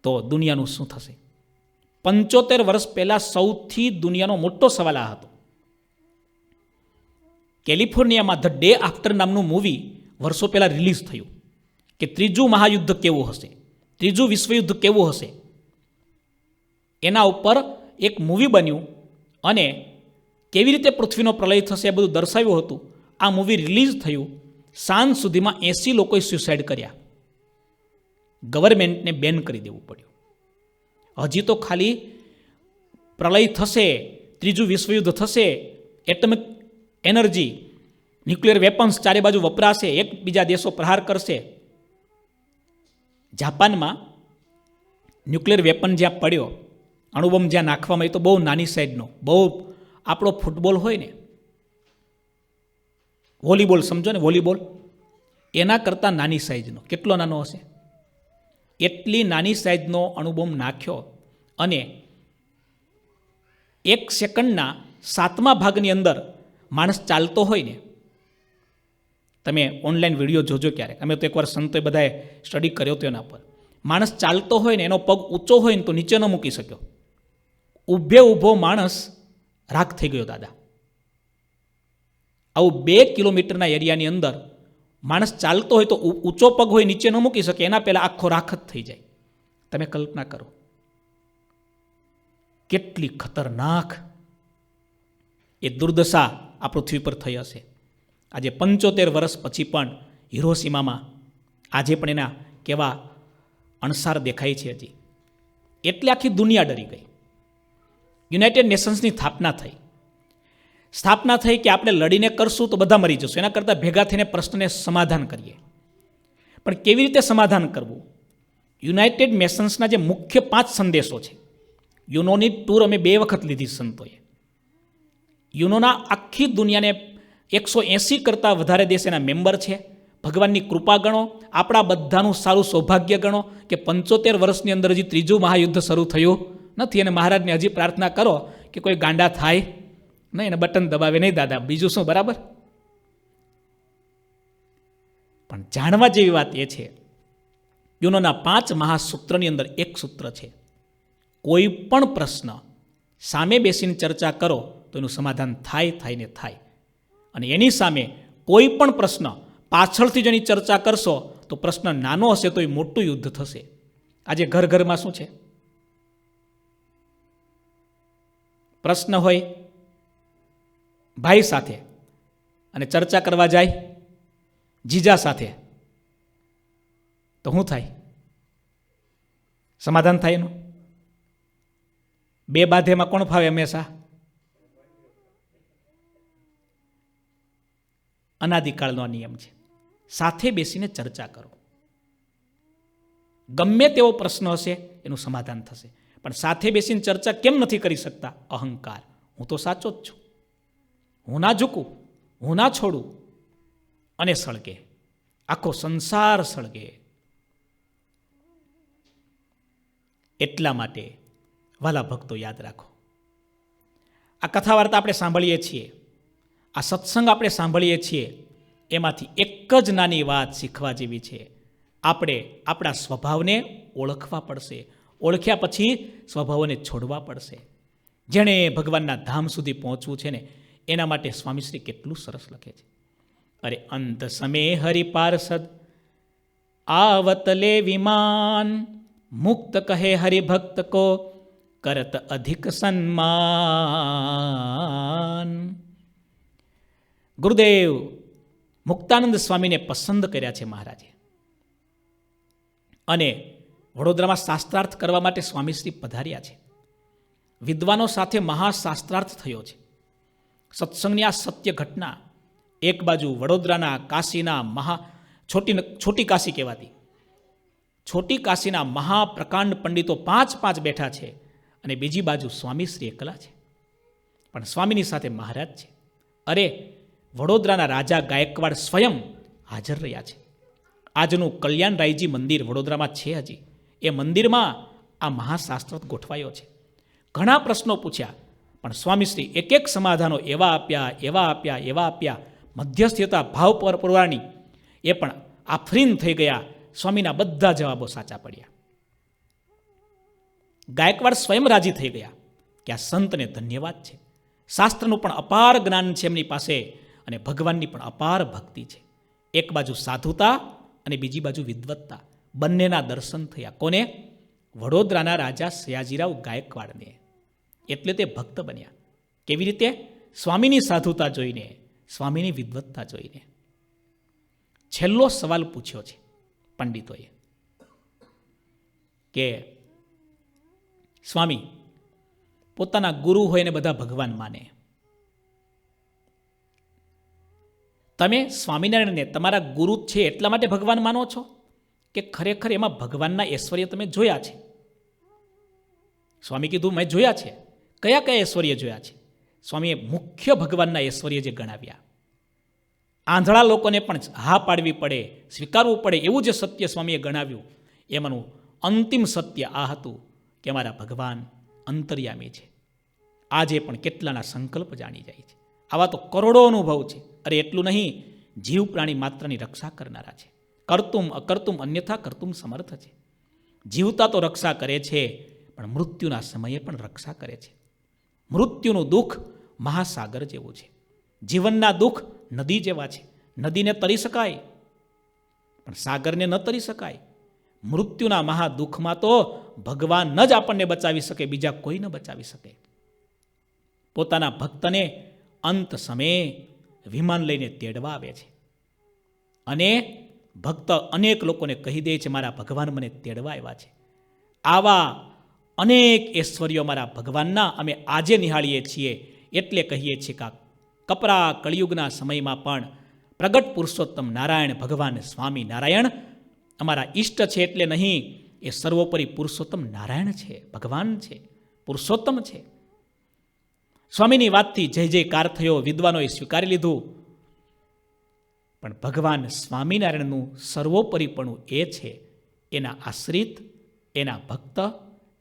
તો દુનિયાનું શું થશે. 75 વર્ષ પહેલાં સૌથી દુનિયાનો મોટો સવાલ આ હતો. કેલિફોર્નિયામાં ધ ડે આફ્ટર નામનું મૂવી વર્ષો પહેલાં રિલીઝ થયું કે ત્રીજું મહાયુદ્ધ કેવું હશે, ત્રીજું વિશ્વયુદ્ધ કેવું હશે. એના ઉપર એક મૂવી બન્યું અને કેવી રીતે પૃથ્વીનો પ્રલય થશે એ બધું દર્શાવ્યું હતું. આ મૂવી રિલીઝ થયું, સાંજ સુધીમાં 80 લોકોએ સ્યુસાઇડ કર્યા. ગવર્મેન્ટને બેન કરી દેવું પડ્યું. હજી તો ખાલી પ્રલય થશે, ત્રીજું વિશ્વયુદ્ધ થશે, એટમિક એનર્જી, ન્યુક્લિયર વેપન્સ ચારે બાજુ વપરાશે, એકબીજા દેશો પ્રહાર કરશે. જાપાનમાં ન્યુક્લિયર વેપન જ્યાં પડ્યો, અણુબોમ્બ જ્યાં નાખવામાં આવ્યો, તો બહુ નાની સાઈઝનો, બહુ આપણો ફૂટબોલ હોય ને, વોલીબોલ સમજો ને, વોલીબોલ એના કરતાં નાની સાઈઝનો. કેટલો નાનો હશે? એટલી નાની સાઈઝનો અણુબોમ્બ નાખ્યો અને 1 સેકન્ડના 7મા ભાગની અંદર માણસ ચાલતો હોય ને, તમે ઓનલાઈન વિડીયો જોજો ક્યારેક, અમે તો એકવાર સંતોએ બધાએ સ્ટડી કર્યો હતો એના પર. માણસ ચાલતો હોય ને, એનો પગ ઊંચો હોય ને તો નીચે ન મૂકી શક્યો, ઊભો માણસ રાખ થઈ ગયો દાદા. આવું 2 કિલોમીટરના એરિયાની અંદર માણસ ચાલતો હોય તો ઊંચો પગ હોય નીચે ન મૂકી શકે, એના પહેલાં આખો રાખ જ થઈ જાય. તમે કલ્પના કરો કેટલી ખતરનાક એ દુર્દશા આ પૃથ્વી પર થઈ હશે. આજે 75 વર્ષ પછી પણ હિરોશીમામાં આજે પણ એના કેવા અણસાર દેખાય છે હજી. એટલે આખી દુનિયા ડરી ગઈ. યુનાઇટેડ નેશન્સની સ્થાપના થઈ કે આપણે લડીને કરશું તો બધા મરી જશું, એના કરતાં ભેગા થઈને પ્રશ્નને સમાધાન કરીએ. પણ કેવી રીતે સમાધાન કરવું? યુનાઇટેડ નેશન્સના જે મુખ્ય 5 સંદેશો છે, યુનોની ટૂર અમે 2 વખત લીધી સંતોએ. યુનોના આખી દુનિયાને 180 કરતાં વધારે દેશ એના મેમ્બર છે. ભગવાનની કૃપા ગણો, આપણા બધાનું સારું સૌભાગ્ય ગણો કે 75 વર્ષની અંદર હજી ત્રીજું મહાયુદ્ધ શરૂ થયું નથી. અને મહારાજને હજી પ્રાર્થના કરો કે કોઈ ગાંડા થાય નહીં, એને બટન દબાવે નહીં દાદા, બીજું શું, બરાબર. પણ જાણવા જેવી વાત એ છે, યુનોના 5 મહાસૂત્રની અંદર એક સૂત્ર છે, કોઈ પણ પ્રશ્ન સામે બેસીને ચર્ચા કરો તો એનું સમાધાન થાય ને થાય. અને એની સામે કોઈ પણ પ્રશ્ન પાછળથી જેની ચર્ચા કરશો તો પ્રશ્ન નાનો હશે તો એ મોટું યુદ્ધ થશે. આજે ઘરમાં શું છે? પ્રશ્ન હોય ભાઈ સાથે અને ચર્ચા કરવા જાય જીજા સાથે તો શું થાય? સમાધાન થાય એનું? 2 બાધેમાં કોણ ફાવે હંમેશા? અનાદિકાળનો નિયમ છે. સાથે બેસીને ચર્ચા કરો. ગમે તેવો પ્રશ્ન હશે એનું સમાધાન થશે. પણ સાથે બેસીને ચર્ચા કેમ નથી કરી શકતા? અહંકાર. હું તો સાચો જ છું, હું ના ઝૂકું, હું ના છોડું. અને સળગે, આખો સંસાર સળગે. એટલા માટે વાલા ભક્તો યાદ રાખો, આ કથા વાર્તા આપણે સાંભળીએ છીએ, આ સત્સંગ આપણે સાંભળીએ છીએ, એમાંથી એક જ નાની વાત શીખવા જેવી છે. આપણે આપણા સ્વભાવને ઓળખવા પડશે, ઓળખ્યા પછી સ્વભાવોને છોડવા પડશે. જેણે ભગવાનના ધામ સુધી પહોંચવું છે ને એના માટે સ્વામીશ્રી કેટલું સરસ લખે છે. અરે અંત સમે હરિપાર્ષદ આવતલે વિમાન, મુક્ત કહે હરિભક્ત કો કરત અધિક સન્માન. ગુરુદેવ મુક્તાનંદ સ્વામીને પસંદ કર્યા છે મહારાજે, અને વડોદરામાં શાસ્ત્રાર્થ કરવા માટે સ્વામીશ્રી પધાર્યા છે. વિદ્વાનો સાથે મહાશાસ્ત્રાર્થ થયો છે. સત્સંગની આ સત્ય ઘટના, એક બાજુ વડોદરાના કાશીના છોટી કાશી કહેવાતી છોટી કાશીના મહાપ્રકાંડ પંડિતો 5 બેઠા છે, અને બીજી બાજુ સ્વામીશ્રી એકલા છે, પણ સ્વામીની સાથે મહારાજ છે. અરે વડોદરાના રાજા ગાયકવાડ સ્વયં હાજર રહ્યા છે. આજનું કલ્યાણરાયજી મંદિર વડોદરામાં છે હજી. એ મંદિરમાં આ મહાશાસ્ત્ર ગોઠવાયો છે. ઘણા પ્રશ્નો પૂછ્યા, પણ સ્વામીશ્રી એક સમાધાનો એવા આપ્યા, મધ્યસ્થતા ભાવ પર પુરવાની એ પણ આફરીન થઈ ગયા. સ્વામીના બધા જવાબો સાચા પડ્યા. ગાયકવાડ સ્વયં રાજી થઈ ગયા કે આ સંતને ધન્યવાદ છે. શાસ્ત્રનું પણ અપાર જ્ઞાન છે એમની પાસે, અને ભગવાનની પણ અપાર ભક્તિ છે. એક બાજુ સાધુતા અને બીજી બાજુ વિદ્વત્તા, બંનેના દર્શન થયા. કોને? વડોદરાના રાજા સયાજીરાવ ગાયકવાડને. એટલે તે ભક્ત બન્યા. કેવી રીતે? સ્વામીની સાધુતા જોઈને, સ્વામીની વિદ્વત્તા જોઈને. છેલ્લો સવાલ પૂછ્યો છે પંડિતોએ કે સ્વામી, પોતાના ગુરુ હોય ને બધા ભગવાન માને, તમે સ્વામિનારાયણને તમારા ગુરુ છે એટલા માટે ભગવાન માનો છો, કે ખરેખર એમાં ભગવાનના ઐશ્વર્ય તમે જોયા છે? સ્વામી કીધું, મેં જોયા છે. કયા ઐશ્વર્ય જોયા છે? સ્વામીએ મુખ્ય ભગવાનના ઐશ્વર્ય જે ગણાવ્યા. આંધળા લોકોને પણ હા પાડવી પડે, સ્વીકારવું પડે એવું જે સત્ય સ્વામીએ ગણાવ્યું, એમાંનું અંતિમ સત્ય આ હતું કે અમારા ભગવાન અંતર્યામી છે. આજે પણ કેટલાના સંકલ્પ જાણી જાય છે. આવા તો કરોડો અનુભવ છે. અરે એટલું નહીં, જીવ પ્રાણી માત્રની રક્ષા કરનારા છે. કરતુમ અકર્તુમ અન્યથા કરતુમ સમર્થ છે. જીવતા તો રક્ષા કરે છે, પણ મૃત્યુના સમયે પણ રક્ષા કરે છે. મૃત્યુનું દુઃખ મહાસાગર જેવું છે. જીવનના દુઃખ નદી જેવા છે. નદીને તરી શકાય, પણ સાગરને ન તરી શકાય. મૃત્યુના મહાદુઃખમાં તો ભગવાન જ આપણને બચાવી શકે, બીજા કોઈ ન બચાવી શકે. પોતાના ભક્તને અંત સમયે વિમાન લઈને તેડવા આવે છે, અને ભક્ત અનેક લોકોને કહી દે છે, મારા ભગવાન મને તેડવા આવ્યા છે. આવા અનેક ઐશ્વર્યો મારા ભગવાનના અમે આજે નિહાળીએ છીએ. એટલે કહીએ છીએ કે કપરા કળિયુગના સમયમાં પણ પ્રગટ પુરુષોત્તમ નારાયણ ભગવાન સ્વામી નારાયણ અમારા ઈષ્ટ છે. એટલે નહીં, એ સર્વોપરી પુરુષોત્તમ નારાયણ છે, ભગવાન છે, પુરુષોત્તમ છે. સ્વામીની વાતથી જય જયકાર થયો, વિદ્વાનોએ સ્વીકારી લીધું. પણ ભગવાન સ્વામિનારાયણનું સર્વોપરીપણું એ છે, એના આશ્રિત, એના ભક્ત,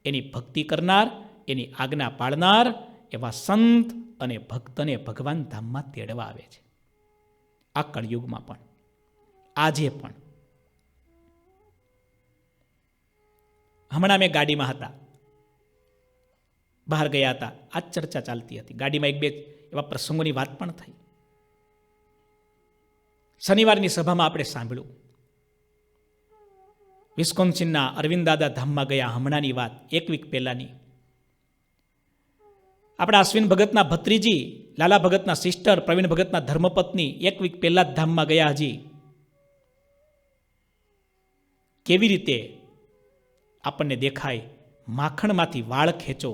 એની ભક્તિ કરનાર, એની આજ્ઞા પાળનાર એવા સંત અને ભક્તને ભગવાન ધામમાં તેડવા આવે છે. આ કળિયુગમાં પણ, આજે પણ. હમણાં મેં ગાડીમાં હતા, બહાર ગયા હતા, આ ચર્ચા ચાલતી હતી. ગાડીમાં એક બે એવા પ્રસંગોની વાત પણ થઈ. શનિવારની સભામાં આપણે સાંભળ્યું, વિસ્કોન્સિનના અરવિંદ દાદા ધામમાં ગયા હમણાંની વાત, એક વીક પહેલાની. આપણા અશ્વિન ભગતના ભત્રીજી, લાલા ભગતના સિસ્ટર, પ્રવીણ ભગતના ધર્મપત્ની એક વીક પહેલા જ ધામમાં ગયા. હજી કેવી રીતે આપણને દેખાય, માખણમાંથી વાળ ખેંચો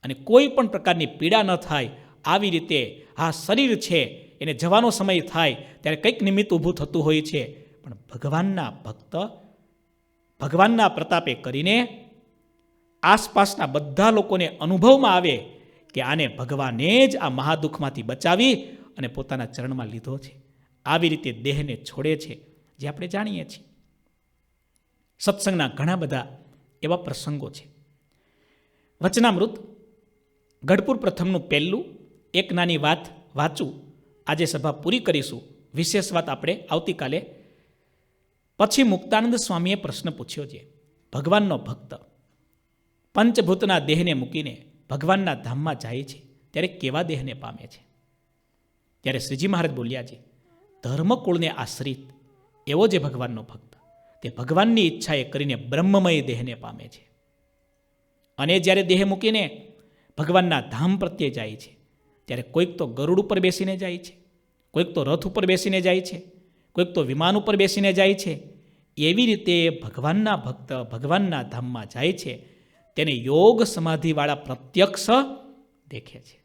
અને કોઈ પણ પ્રકારની પીડા ન થાય, આવી રીતે આ શરીર છે એને જવાનો સમય થાય ત્યારે કંઈક નિમિત્ત ઊભું થતું હોય છે. પણ ભગવાનના ભક્ત ભગવાનના પ્રતાપે કરીને આસપાસના બધા લોકોને અનુભવમાં આવે કે આને ભગવાને જ આ મહાદુઃખમાંથી બચાવી અને પોતાના ચરણમાં લીધો છે. આવી રીતે દેહને છોડે છે, જે આપણે જાણીએ છીએ. સત્સંગના ઘણા બધા એવા પ્રસંગો છે. વચનામૃત ગઢપુર પ્રથમનું પહેલું એક નાની વાત વાંચું. આજે સભા પૂરી કરીશું. વિશેષ વાત આપણે આવતીકાલે. પછી મુક્તાનંદ સ્વામીએ પ્રશ્ન પૂછ્યો છે, ભગવાનનો ભક્ત પંચભૂતના દેહને મૂકીને ભગવાનના ધામમાં જાય છે ત્યારે કેવા દેહને પામે છે? ત્યારે શ્રીજી મહારાજ બોલ્યા છે, ધર્મકુળને આશ્રિત એવો જે ભગવાનનો ભક્ત, તે ભગવાનની ઈચ્છાએ કરીને બ્રહ્મમય દેહને પામે છે. અને જ્યારે દેહ મૂકીને ભગવાનના ધામ પ્રત્યે જાય છે ત્યારે કોઈક તો ગરુડ ઉપર બેસીને જાય છે, કોઈક તો રથ ઉપર બેસીને જાય છે, કોઈક તો વિમાન ઉપર બેસીને જાય છે. એવી રીતે ભગવાનના ભક્ત ભગવાનના ધામમાં જાય છે તેને યોગ સમાધિવાળા પ્રત્યક્ષ દેખે છે.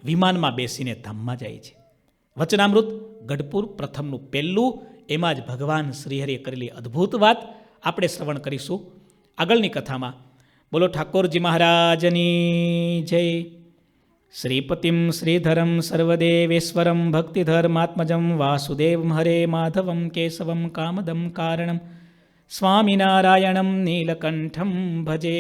વિમાનમાં બેસીને ધામમાં જાય છે. વચનામૃત ગઢપુર પ્રથમનું પહેલું, એમાં જ ભગવાન શ્રીહરિએ કરેલી અદ્ભુત વાત આપણે શ્રવણ કરીશું આગળની કથામાં. બોલો ઠાકોરજી મહારાજની જય. શ્રીપતિમ શ્રીધરમ સર્વદેવેશ્વરમ ભક્તિધર્માત્મજમ વાસુદેવમ હરે માધવમ કેશવમ કામદમ કારણમ સ્વામિનારાયણમ નીલકંઠમ ભજે.